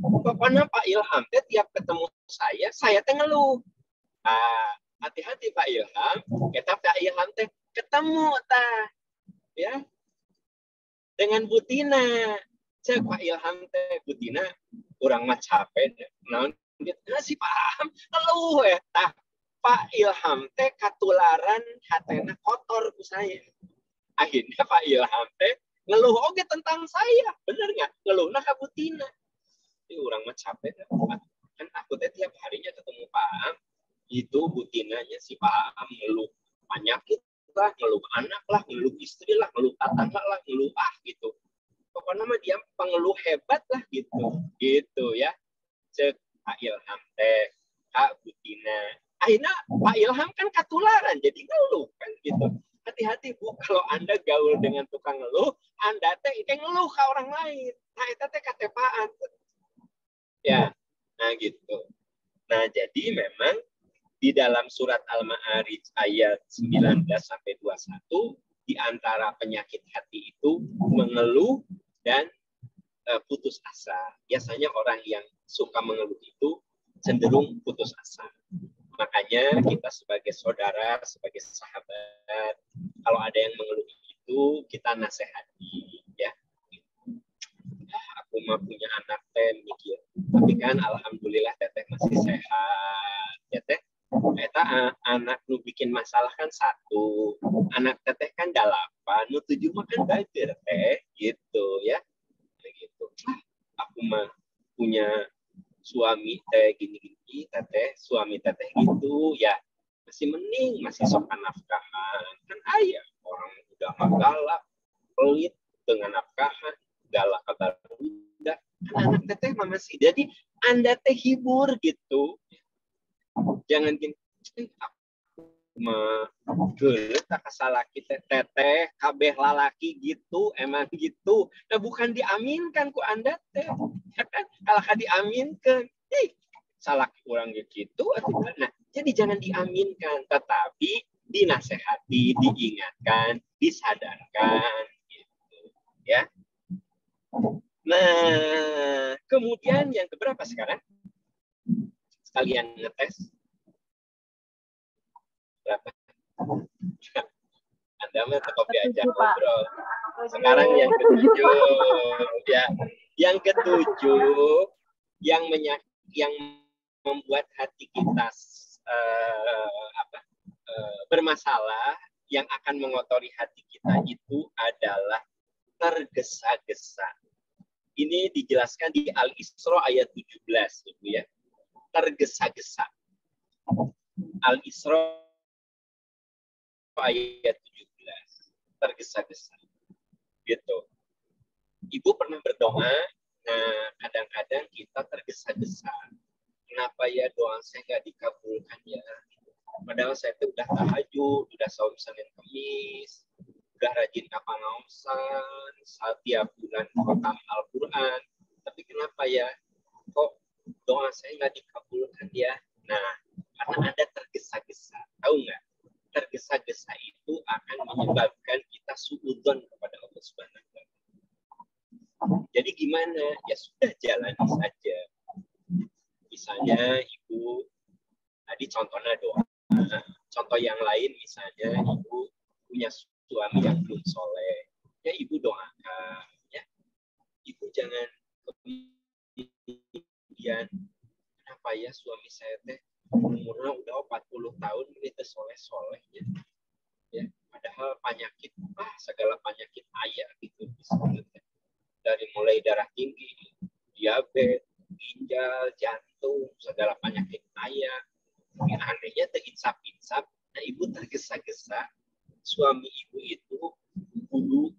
pokoknya Pak Ilham tiap ketemu saya teh ngeluh. Hati-hati Pak Ilham, kita Pak Ilham teh ketemu ya dengan Butina. Cek Pak Ilham teh Butina kurang mah capek. Naon si paham ngeluh ya tah. Pak Ilham teh katularan hatena kotor ku saya. Akhirnya Pak Ilham teh ngeluh oge tentang saya. Bener nggak? Ngeluhna ka Butina. Ini orang mah capek. Kan aku teh tiap harinya ketemu Pak Am. Itu Butinanya si Pak Am ngeluh penyakit lah, ngeluh anak lah, ngeluh istri lah, ngeluh tetangga lah, ngeluh gitu. Pokoknya mah dia pengeluh hebat lah gitu. Gitu ya. Cek Pak Ilham teh, Kak Butina. Akhirnya Pak Ilham kan katularan jadi ngeluh kan gitu. Hati-hati Bu, kalau Anda gaul dengan tukang ngeluh, Anda teh ngeluh ke orang lain. Nah, itu teh katepaan. Ya, nah gitu. Nah, jadi memang di dalam surat Al-Ma'arij ayat 19 sampai 21 di antara penyakit hati itu mengeluh dan putus asa. Biasanya orang yang suka mengeluh itu cenderung putus asa. Makanya kita sebagai saudara, sebagai sahabat, kalau ada yang mengeluh itu kita nasihati, ya. Aku mah punya anak teh mikir, tapi kan alhamdulillah teteh masih sehat, ya teh. Eta anak nu bikin masalah kan 1, anak teteh kan 8, nu 7 mah kan bager teh, gitu ya. Begitu. Aku mah punya suami teh gini-gini, teteh, suami teteh gitu, ya masih mending, masih sopan nafkahan. Kan ayah, orang udah galak, pelit dengan nafkahan, galak kabar udah. Kan anak teteh mah masih. Jadi Anda teh hibur gitu. Jangan gini, aku mah geuleuh tak salah kita teteh, kabeh lalaki gitu, emang gitu. Nah bukan diaminkan ku Anda teh. Ya kan? Kalau diaminkan, salah kurang gitu. Nah, jadi jangan diaminkan, tetapi dinasehati, diingatkan, disadarkan, gitu, ya. Nah, kemudian yang keberapa sekarang? Sekalian ngetes. Berapa? Anda mah tetap diajak ngobrol. Sekarang yang ke-7, ya. Yang ke-7 yang membuat hati kita bermasalah, yang akan mengotori hati kita itu adalah tergesa-gesa. Ini dijelaskan di Al-Isra ayat 17, Ibu ya. Tergesa-gesa. Al-Isra ayat 17. Tergesa-gesa. Gitu. Ibu pernah berdoa, nah kadang-kadang kita tergesa-gesa. Kenapa ya doa saya nggak dikabulkan ya? Padahal saya tuh udah tahajud, udah saum Senin Kamis, udah rajin kapanausan, setiap bulan khatam Al-Quran. Tapi kenapa ya? Kok doa saya nggak dikabulkan ya? Nah, karena Anda tergesa-gesa. Tahu nggak? Tergesa-gesa itu akan menyebabkan kita suudzon kepada Allah Subhanahu wa Ta'ala. Jadi gimana? Ya sudah, jalani saja. Misalnya Ibu, tadi contohnya doa. Contoh yang lain misalnya Ibu punya suami yang belum soleh. Ya Ibu doakan. Ya. Ibu jangan kemudian, kenapa ya suami saya teh umurnya udah 40 tahun ini teh soleh-solehnya. Ya. Padahal penyakit, segala penyakit ayah gitu. Dari mulai darah tinggi, diabetes, ginjal, jantung, segala penyakit ayah. Yang anehnya terinsap-insap, nah Ibu tergesa-gesa, suami Ibu itu dulu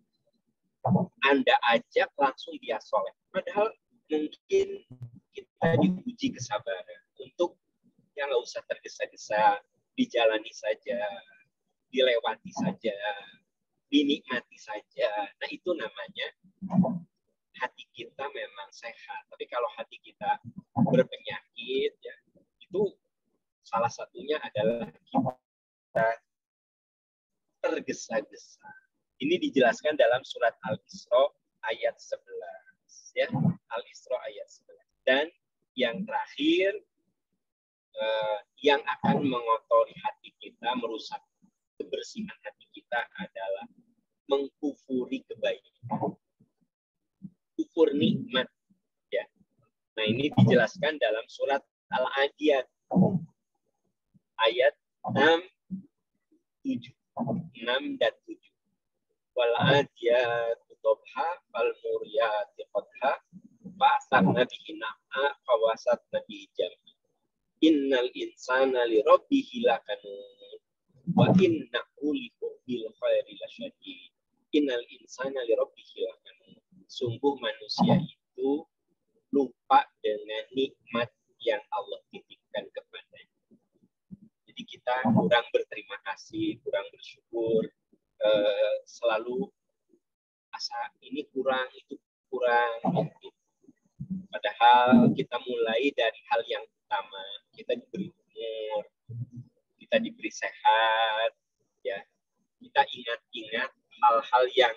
Anda ajak langsung dia soleh. Padahal mungkin kita diuji kesabaran untuk yang nggak usah tergesa-gesa, dijalani saja, dilewati saja, dinikmati saja. Nah itu namanya hati kita memang sehat. Tapi kalau hati kita berpenyakit, ya itu salah satunya adalah tergesa-gesa. Ini dijelaskan dalam surat Al-Isra ayat 11. Ya, Al-Isra ayat 11. Dan yang terakhir, yang akan mengotori hati kita, merusak kebersihan hati kita adalah mengkufuri kebaikan. Kufur nikmat. Ya. Nah, ini dijelaskan dalam surat Al-Adiyat ayat 6 dan 7. Wal adiyatu dhabha fal muriyati qadha fa asarna bihi na'a fa wasatna bihi jam'a. Innal insana li rabbihi lakanun wa innahu bil khairi lasyadid. Innal insana li rabbihi lakanun. Sungguh manusia itu lupa dengan nikmat yang Allah titipkan kepadanya. Jadi kita kurang berterima kasih, kurang bersyukur, selalu asa ini kurang, itu kurang. Gitu. Padahal kita mulai dari hal yang utama. Kita diberi umur, kita diberi sehat, ya. Kita ingat-ingat hal-hal yang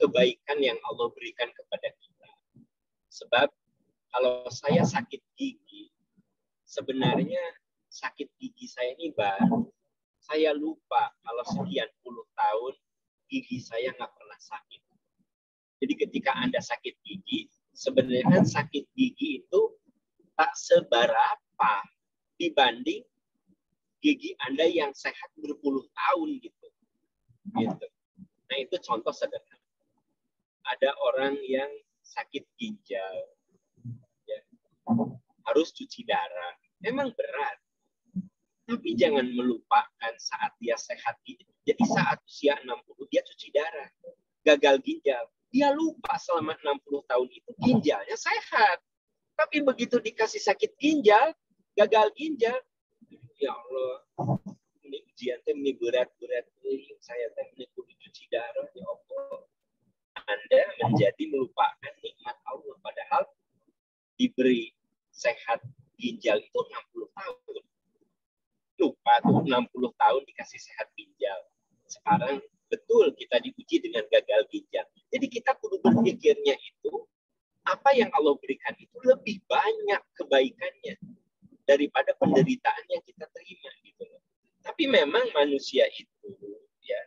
kebaikan yang Allah berikan kepada kita. Sebab kalau saya sakit gigi, sebenarnya sakit gigi saya ini baru. Saya lupa kalau sekian puluh tahun gigi saya nggak pernah sakit. Jadi ketika Anda sakit gigi, sebenarnya sakit gigi itu tak seberapa dibanding gigi Anda yang sehat berpuluh tahun gitu. Nah itu contoh sederhana. Ada orang yang sakit ginjal, ya, harus cuci darah. Emang berat. Tapi jangan melupakan saat dia sehat. Jadi saat usia 60 dia cuci darah. Gagal ginjal. Dia lupa selama 60 tahun itu ginjalnya sehat. Tapi begitu dikasih sakit ginjal, gagal ginjal, ya Allah, ini ujian ini berat-berat. Saya ini kudu cuci darah, ya Allah. Anda menjadi melupakan nikmat Allah. Padahal diberi sehat ginjal itu 60 tahun. Lupa tuh 60 tahun dikasih sehat ginjal. Sekarang betul kita diuji dengan gagal ginjal. Jadi kita kudu berpikirnya itu apa yang Allah berikan itu lebih banyak kebaikannya daripada penderitaan yang kita terima gitu loh. Tapi memang manusia itu ya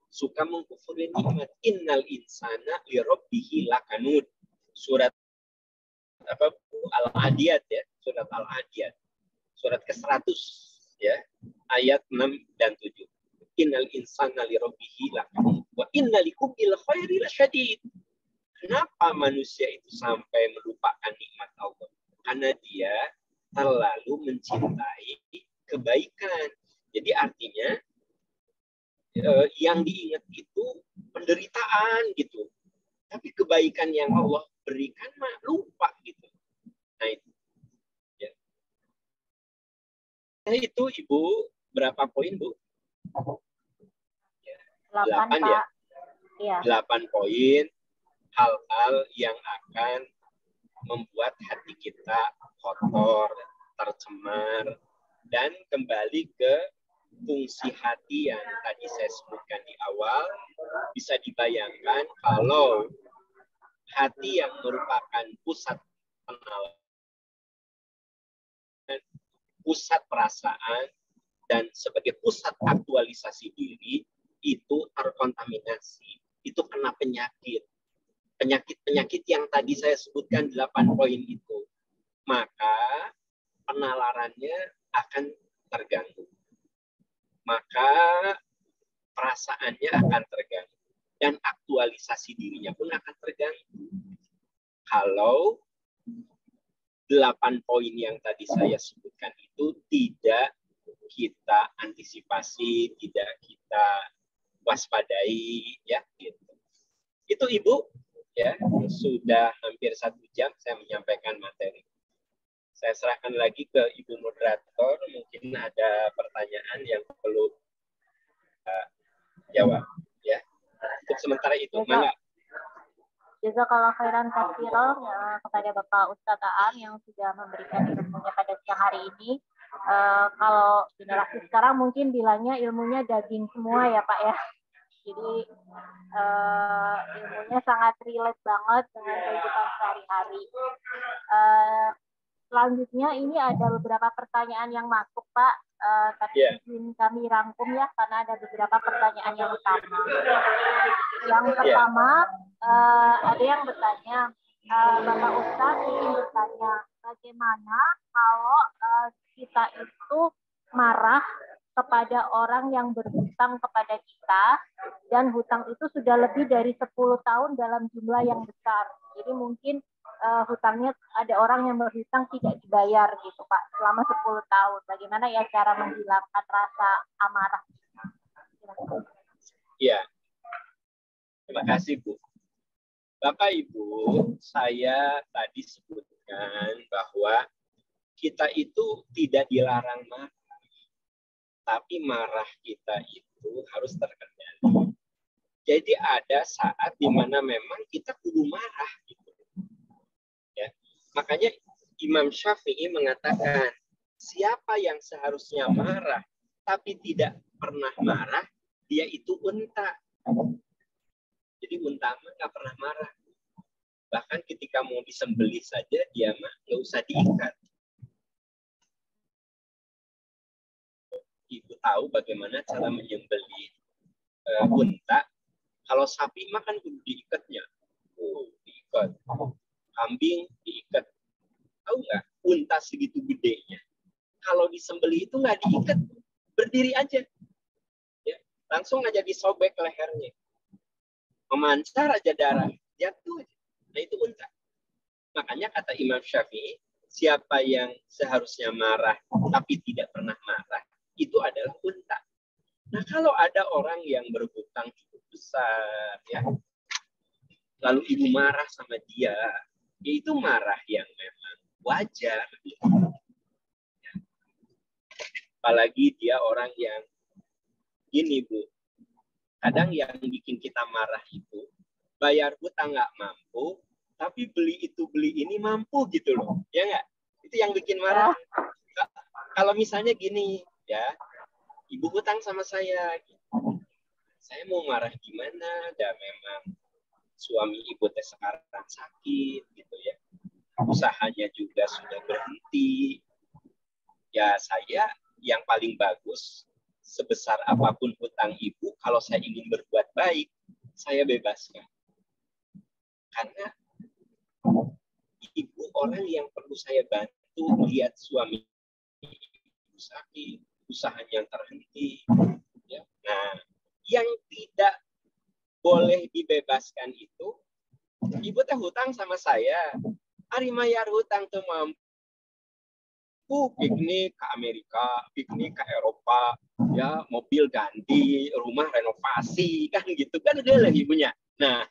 suka mengkufuri nikmat. Innal insana li rabbihi lakanud. Surat apa Al-Adiyat ya, surat Al-Adiyat. Surat ke-100 ya, ayat 6 dan 7. Innal insana li rabbihi lakanud wa inna likum bil khairi lasyadid. Kenapa manusia itu sampai melupakan nikmat Allah? Karena dia terlalu mencintai kebaikan. Jadi artinya yang diingat itu penderitaan gitu. Tapi kebaikan yang Allah berikan mah lupa gitu. Nah itu. Ya. Nah itu Ibu berapa poin Bu? 8 ya. Iya. 8 poin hal-hal yang akan membuat hati kita kotor, tercemar, dan kembali ke fungsi hati yang tadi saya sebutkan di awal. Bisa dibayangkan kalau hati yang merupakan pusat penalaran, pusat perasaan, dan sebagai pusat aktualisasi diri, itu terkontaminasi, itu kena penyakit. Penyakit-penyakit yang tadi saya sebutkan 8 poin itu, maka penalarannya akan terganggu. Maka perasaannya akan terganggu. Dan aktualisasi dirinya pun akan terganggu. Kalau 8 poin yang tadi saya sebutkan itu tidak kita antisipasi, tidak kita waspadai, ya gitu. Itu Ibu. Ya, sudah hampir 1 jam saya menyampaikan materi. Saya serahkan lagi ke Ibu moderator. Mungkin ada pertanyaan yang perlu jawab. Ya, untuk sementara itu. Mangga. Jazakallah khairan katsiran kepada Bapak Ustadz Aan yang sudah memberikan ilmunya pada siang hari ini. Kalau generasi sekarang mungkin bilangnya ilmunya daging semua ya Pak ya. Jadi ilmunya sangat relate banget dengan kehidupan sehari-hari. Selanjutnya ini ada beberapa pertanyaan yang masuk Pak. Tapi izin kami rangkum ya karena ada beberapa pertanyaan yang utama. Yang pertama ada yang bertanya, Bapak Ustadz ingin bertanya, bagaimana kalau kita itu marah kepada orang yang berhutang kepada kita dan hutang itu sudah lebih dari 10 tahun dalam jumlah yang besar. Jadi mungkin hutangnya ada orang yang berhutang tidak dibayar gitu Pak selama 10 tahun. Bagaimana ya cara menghilangkan rasa amarah? Iya. Terima kasih Bu. Bapak Ibu, saya tadi sebutkan bahwa kita itu tidak dilarang marah. Tapi marah kita itu harus terkendali. Jadi ada saat di mana memang kita kudu marah gitu. Ya. Makanya Imam Syafi'i mengatakan, siapa yang seharusnya marah tapi tidak pernah marah, dia itu unta. Jadi unta mah nggak pernah marah. Bahkan ketika mau disembelih saja, dia mah nggak usah diikat. Ibu tahu bagaimana cara menyembelih unta. Kalau sapi mah kan kudu diikatnya. Diikat. Kambing diikat. Tahu nggak? Unta segitu gedenya. Kalau disembelih itu nggak diikat. Berdiri aja. Ya, langsung aja disobek lehernya. Memancar aja darah. Jatuh aja. Nah itu unta. Makanya kata Imam Syafi'i, siapa yang seharusnya marah tapi tidak pernah marah, itu adalah unta. Nah kalau ada orang yang berhutang cukup besar, ya, lalu ibu marah sama dia, ya itu marah yang memang wajar. Apalagi dia orang yang gini Bu, kadang yang bikin kita marah itu bayar hutang nggak mampu, tapi beli itu beli ini mampu gitu loh, ya nggak? Itu yang bikin marah. Kalau misalnya gini, ya, ibu hutang sama saya, saya mau marah gimana? Dan memang suami ibu teh sekarang sakit, gitu ya. Usahanya juga sudah berhenti. Ya saya yang paling bagus, sebesar apapun hutang ibu, kalau saya ingin berbuat baik, saya bebaskan. Karena ibu orang yang perlu saya bantu lihat suami ibu sakit, usahanya terhenti. Ya. Nah, yang tidak boleh dibebaskan itu, ibu teh hutang sama saya, ari mayar hutang tuh mampu piknik ke Amerika, piknik ke Eropa, ya mobil ganti, rumah renovasi, kan gitu kan udah lah ibunya. Nah,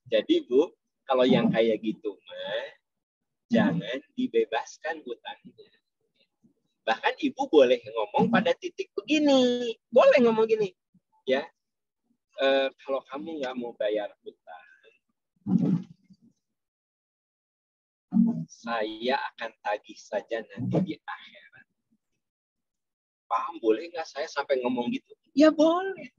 jadi Bu, kalau yang kayak gitu mah jangan dibebaskan hutangnya. Bahkan ibu boleh ngomong pada titik begini, boleh ngomong gini, ya, kalau kamu nggak mau bayar hutang, saya akan tagih saja nanti di akhirat. Paham boleh nggak saya sampai ngomong gitu? Ya boleh.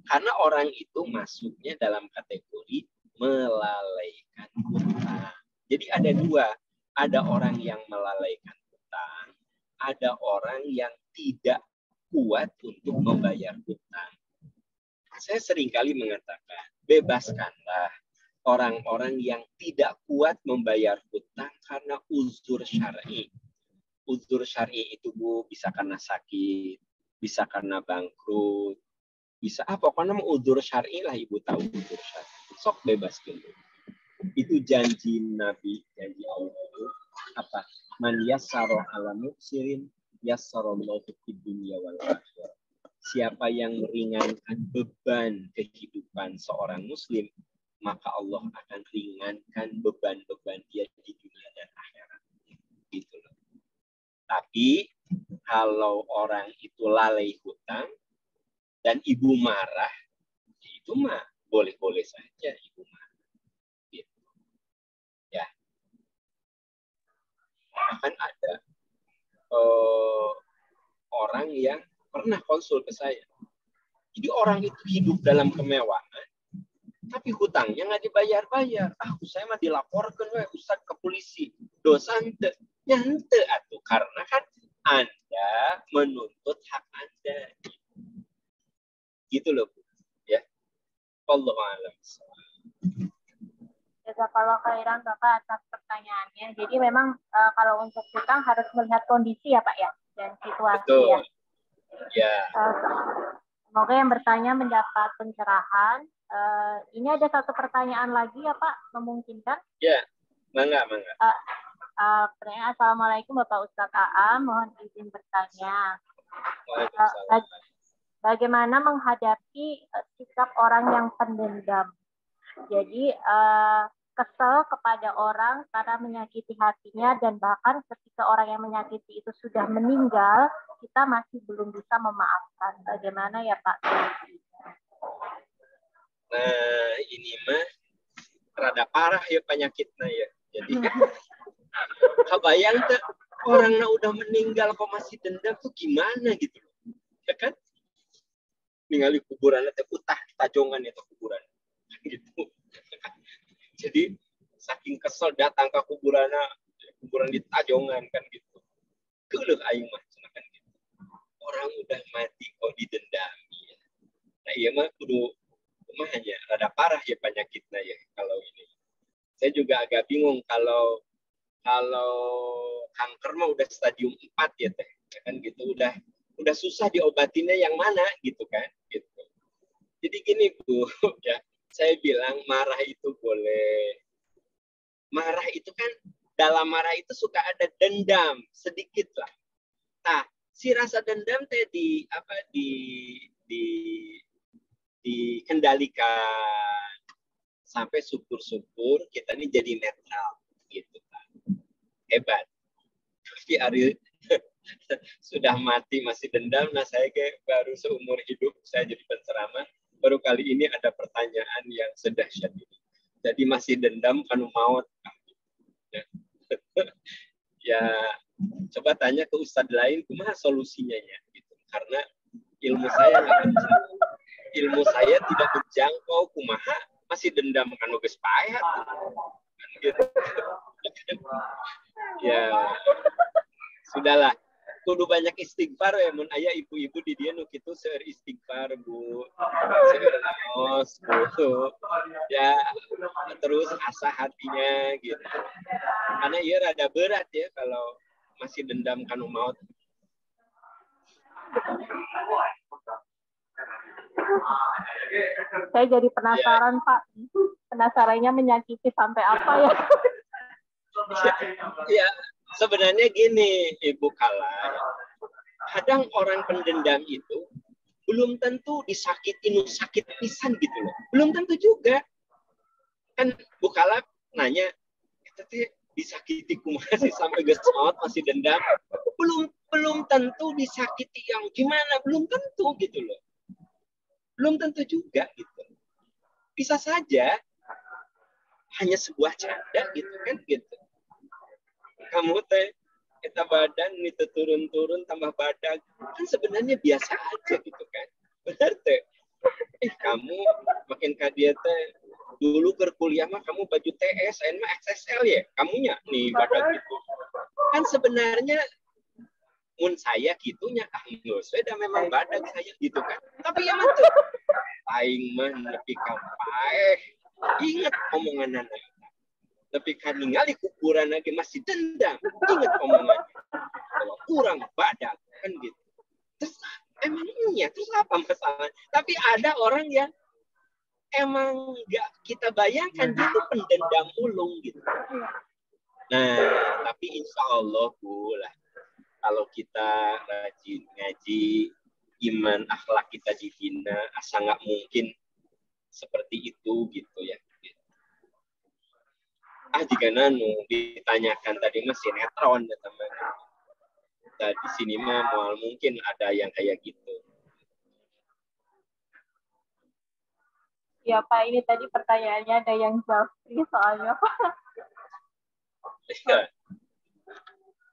Karena orang itu masuknya dalam kategori melalaikan hutang. Jadi ada dua. Ada orang yang melalaikan hutang. Ada orang yang tidak kuat untuk membayar hutang. Saya seringkali mengatakan, bebaskanlah orang-orang yang tidak kuat membayar hutang karena uzur syar'i. Uzur syar'i itu Bu bisa karena sakit, bisa karena bangkrut, bisa pokoknya uzur syar'i lah ibu tahu uzur syar'i. Sok bebas dulu. Itu janji Nabi, janji Allah itu apa? Man yassara ala muksirin yassarallahu fid dunya wal akhirah. Siapa yang meringankan beban kehidupan seorang muslim, maka Allah akan ringankan beban-beban dia di dunia dan akhirat. Gitu loh. Tapi kalau orang itu lalai hutang dan ibu marah, itu mah boleh-boleh saja ibu marah. Gitu. Ya. Bahkan ada orang yang pernah konsul ke saya. Jadi orang itu hidup dalam kemewahan, tapi hutangnya nggak dibayar-bayar. Saya mah dilaporkan Ustaz ke polisi. Dosa nyante atuh karena kan Anda menuntut hak Anda. Gitu loh, Bu. Ya. Wallahu a'lam. Jazakallahu khairan Bapak atas pertanyaannya. Jadi memang kalau untuk hutang harus melihat kondisi ya Pak ya, dan situasi. Betul. Ya. Ya. Semoga yang bertanya mendapat pencerahan. Ini ada satu pertanyaan lagi ya Pak, memungkinkan? Ya, mangga. Pertanyaan, Assalamualaikum Bapak Ustadz Aam, mohon izin bertanya. Bagaimana menghadapi sikap orang yang pendendam? Jadi kesel kepada orang karena menyakiti hatinya, dan bahkan ketika orang yang menyakiti itu sudah meninggal, kita masih belum bisa memaafkan. Bagaimana ya Pak? Nah, ini mah rada parah ya penyakitnya ya. Jadi kebayang tuh orang udah meninggal kok masih dendam tuh gimana gitu loh. Ya kan? Ningali kuburan teh utah tajongan itu kuburan. Gitu. Jadi saking kesel datang ke kuburan di tajongan kan gitu. Geuleuh aing mah kan gitu. Orang udah mati kok didendami. Ya. Nah, iya mah kudu hanya rada parah ya penyakitnya ya kalau ini. Saya juga agak bingung kalau kanker mah udah stadium 4 ya teh. Ya kan gitu udah susah diobatinnya yang mana gitu kan gitu. Jadi gini Bu, ya. Saya bilang marah itu boleh. Marah itu kan dalam marah itu suka ada dendam sedikit lah. Nah, si rasa dendam teh dikendalikan sampai syukur-syukur kita ini jadi netral gitu kan. Hebat. Tapi Ari sudah mati masih dendam. Nah, saya kayak baru seumur hidup saya jadi penceramah, baru kali ini ada pertanyaan yang sedahsyat ini. Jadi masih dendam kan maut. Ya, coba tanya ke ustadz lain kumaha solusinya ya gitu. Karena ilmu saya tidak menjangkau kumaha masih dendam kan geus paeh gitu. Ya sudahlah, kudu banyak istighfar ya mun aya ibu-ibu di dia nu kitu seueur istighfar Bu, seueur naos Bu, ya terus asah hatinya gitu, karena ieu rada berat ya kalau masih dendam kanu maut. Saya jadi penasaran, Pak. Penasarannya menyakiti sampai apa ya? Ya, sebenarnya gini, Ibu Kala. Kadang orang pendendam itu belum tentu disakitin sakit pisan gitu loh. Belum tentu juga. Kan Bu Kala nanya, tapi disakiti kumaha sih sampai geus maot masih dendam? Belum tentu disakiti yang gimana, belum tentu gitu loh. Belum tentu juga gitu. Bisa saja hanya sebuah canda gitu kan gitu. Kamu teh kita badan itu turun-turun tambah badan kan sebenarnya biasa aja gitu kan. Benar teh. Kamu makin kadia teh dulu ke kuliah mah kamu baju TS, mah XXL ya. Kamunya nih badan gitu. Kan sebenarnya mun saya gitunya sudah memang badan saya gitu kan. Tapi ya mah tuh aing mah nepi ka paeh. Ingat omongan anak. Tapi kan ningali kuburan lagi masih dendam. Ingat omongannya. Kalau kurang badan kan gitu. Terus emangnya terus apa masalah? Tapi ada orang yang emang nggak kita bayangkan dia tuh pendendam ulung gitu. Nah, tapi insya Allah Bu lah. Kalau kita rajin ngaji, iman akhlak kita dibina, asa nggak mungkin seperti itu gitu ya. Jika nanu ditanyakan tadi mah sinetron ya teman. Di sini mah mual mungkin ada yang kayak gitu. Ya Pak, ini tadi pertanyaannya ada yang jawab soalnya Pak. Ya.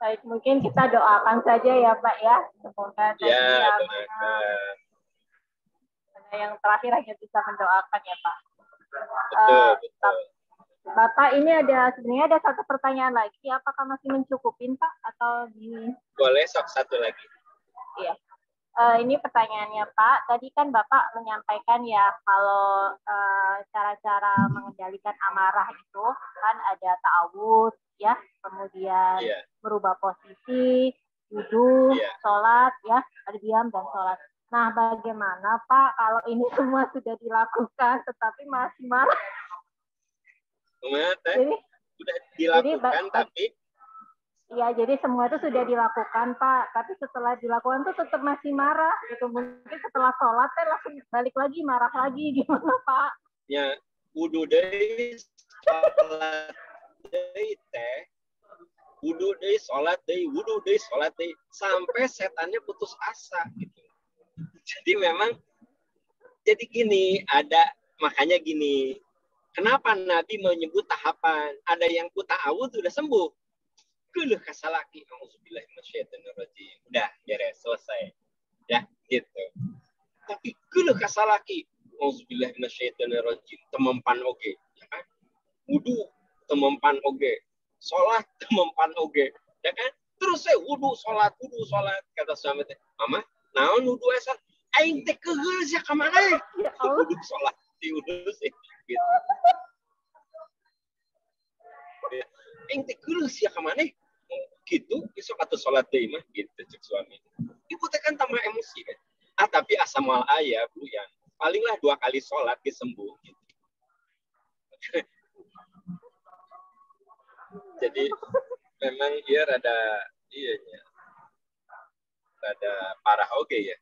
Baik, mungkin kita doakan saja ya Pak ya. Semoga tadi Ya, yang doakan. yang terakhir hanya bisa mendoakan ya Pak. Betul, betul. Bapak ini sebenarnya ada satu pertanyaan lagi. Apakah masih mencukupin Pak atau di? Boleh sok satu lagi. Iya. Ini pertanyaannya Pak. Tadi kan Bapak menyampaikan ya kalau cara-cara mengendalikan amarah itu kan ada ta'awudz ya, kemudian merubah posisi, wudhu, sholat ya, diam dan sholat. Nah, bagaimana Pak kalau ini semua sudah dilakukan tetapi masih marah? Jadi, sudah dilakukan tapi iya, jadi semua itu sudah dilakukan, Pak. Tapi setelah dilakukan tuh tetap masih marah. Gitu. Mungkin setelah sholat, langsung balik lagi, marah lagi. Gimana, Pak? Ya, wudhu deh, sholat deh, teh. Wudhu deh, sholat deh, wudhu deh, sholat deh. Sampai setannya putus asa. Gitu. Jadi memang, jadi gini, makanya gini. Kenapa Nabi menyebut tahapan? Ada yang ta'awudz sudah sembuh. Kuluh kasalaki, auzubillahi minasyaitonirrajim. Udah, beres, selesai. Ya, gitu. Tapi kuluh kasalaki, auzubillahi minasyaitonirrajim. Temempan oge, ya kan? Wudu, temempan oge. Sholat, temempan oge, ya kan? Terus saya wudu, sholat. Kata suami teh, Mama, naon wudu asal? Aing teh kegeul sia ka mana? Wudu sholat, wudu sih. Gitu. Aing teh kegeul sia ka mana? Gitu, besok atau sholat deh mah gitu cek suami. Ibu tekan tambah emosi kan. Tapi asam mal ayah Bu yang palinglah 2 kali sholat dia sembuh. Gitu. Jadi memang dia rada parah oke ya.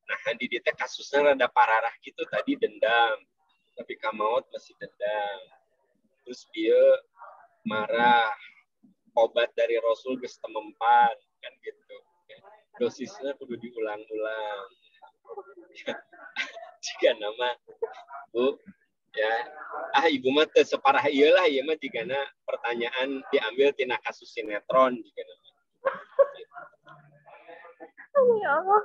Nah di dia kasusnya rada parah gitu tadi dendam, tapi kamaut masih dendam. Terus dia marah. Obat dari Rasul geus temempan kan gitu. Dosisnya kudu diulang-ulang. Jika nama Bu ya, ibu mah teu separah ieu lah ieu mah jigana pertanyaan diambil tina kasus sinetron jika nama. Ya Allah.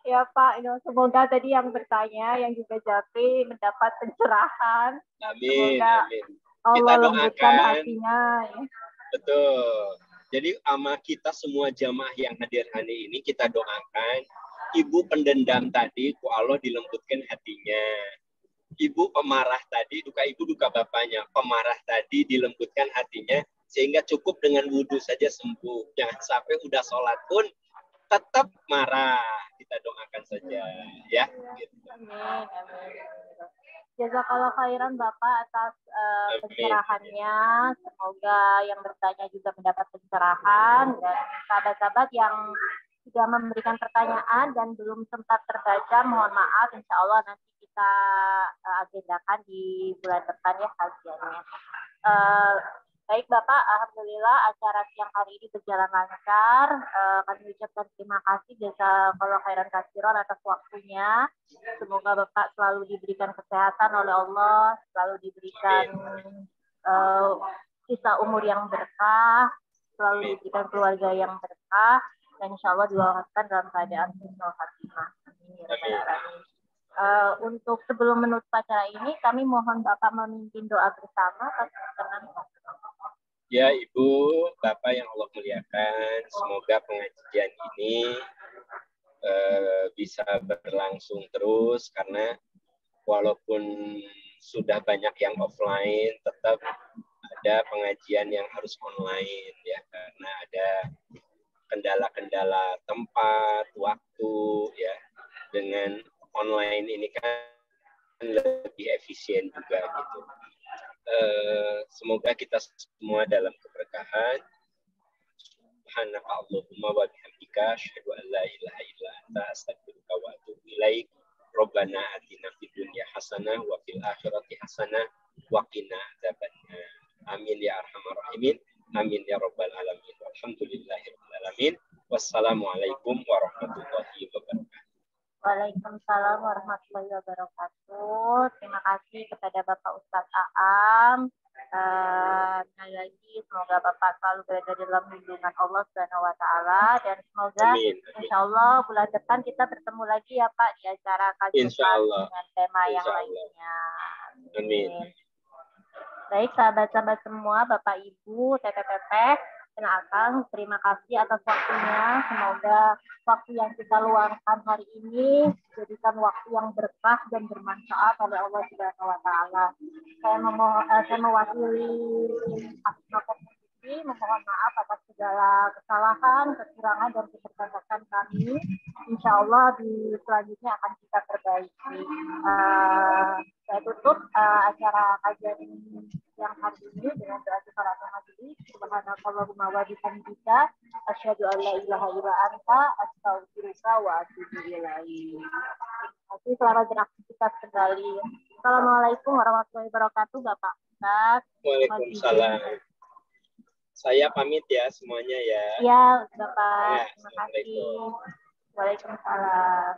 Ya Pak, semoga tadi yang bertanya, yang juga Japri mendapat pencerahan. Amin, semoga amin. Allah lembutkan hatinya. Ya. Betul. Jadi sama kita semua jamaah yang hadir hari ini kita doakan ibu pendendam tadi ku Allah dilembutkan hatinya. Ibu pemarah tadi, duka ibu duka bapaknya, pemarah tadi dilembutkan hatinya sehingga cukup dengan wudhu saja sembuh. Jangan sampai udah sholat pun tetap marah. Kita doakan saja ya. Gitu. Amin, amin. Jazakallah khairan Bapak atas pencerahannya. Semoga yang bertanya juga mendapat pencerahan dan sahabat-sahabat yang sudah memberikan pertanyaan dan belum sempat terbaca, mohon maaf. Insya Allah nanti kita agendakan di bulan depan ya kajiannya. Baik Bapak, alhamdulillah acara siang hari ini berjalan lancar. Kami ucapkan terima kasih jazakallahu khairan katsiran atas waktunya. Semoga Bapak selalu diberikan kesehatan oleh Allah, selalu diberikan sisa umur yang berkah, selalu diberikan keluarga yang berkah, dan insya Allah diwafatkan dalam keadaan husnul khatimah. Untuk sebelum menutup acara ini, kami mohon Bapak memimpin doa bersama. Ya Ibu, Bapak yang Allah muliakan, semoga pengajian ini bisa berlangsung terus karena walaupun sudah banyak yang offline, tetap ada pengajian yang harus online ya karena ada kendala-kendala tempat, waktu ya. Dengan online ini kan lebih efisien juga gitu. Semoga kita semua dalam keberkahan. Subhanaka Allahumma wa bihamdika asyhadu an la ilaha illa anta astaghfiruka wa atubu ilaik. Rabbana atina fid dunya hasanah wa fil akhirati hasanah wa qina adzabannar. Amin ya arhamar rahimin. Amin ya rabbal alamin. Walhamdulillahirabbil alamin. Wassalamualaikum warahmatullahi wabarakatuh. Waalaikumsalam warahmatullahi wabarakatuh. Terima kasih kepada Bapak Ustadz Aam Sekali lagi semoga Bapak selalu berada dalam lindungan Allah Subhanahu wa taala dan semoga Amin. insya Allah bulan depan kita bertemu lagi ya Pak di acara kajian Insya Allah. dengan tema yang Insya Allah. lainnya. Amin. Baik sahabat-sahabat semua, Bapak Ibu, Teteh-teteh, dan Akang, terima kasih atas waktunya. Semoga waktu yang kita luangkan hari ini jadikan waktu yang berkah dan bermanfaat oleh Allah Subhanahu wa taala. Saya mewakili Asma Komisi memohon maaf atas segala kesalahan, kekurangan dan keterbatasan kami. Insya Allah di selanjutnya akan kita perbaiki. Saya tutup acara kajian yang hari ini dengan doa kifaratul majelis. Subhanakallahumma wa bihamdika asyhadu an la ilaha illa anta astaghfiruka wa atubu ilaik. Selamat beraktivitas kembali. Assalamualaikum warahmatullahi wabarakatuh, Bapak Ustaz. Waalaikumsalam. Saya pamit ya semuanya ya. Ya, Bapak. Ya, Terima kasih. Waalaikumsalam.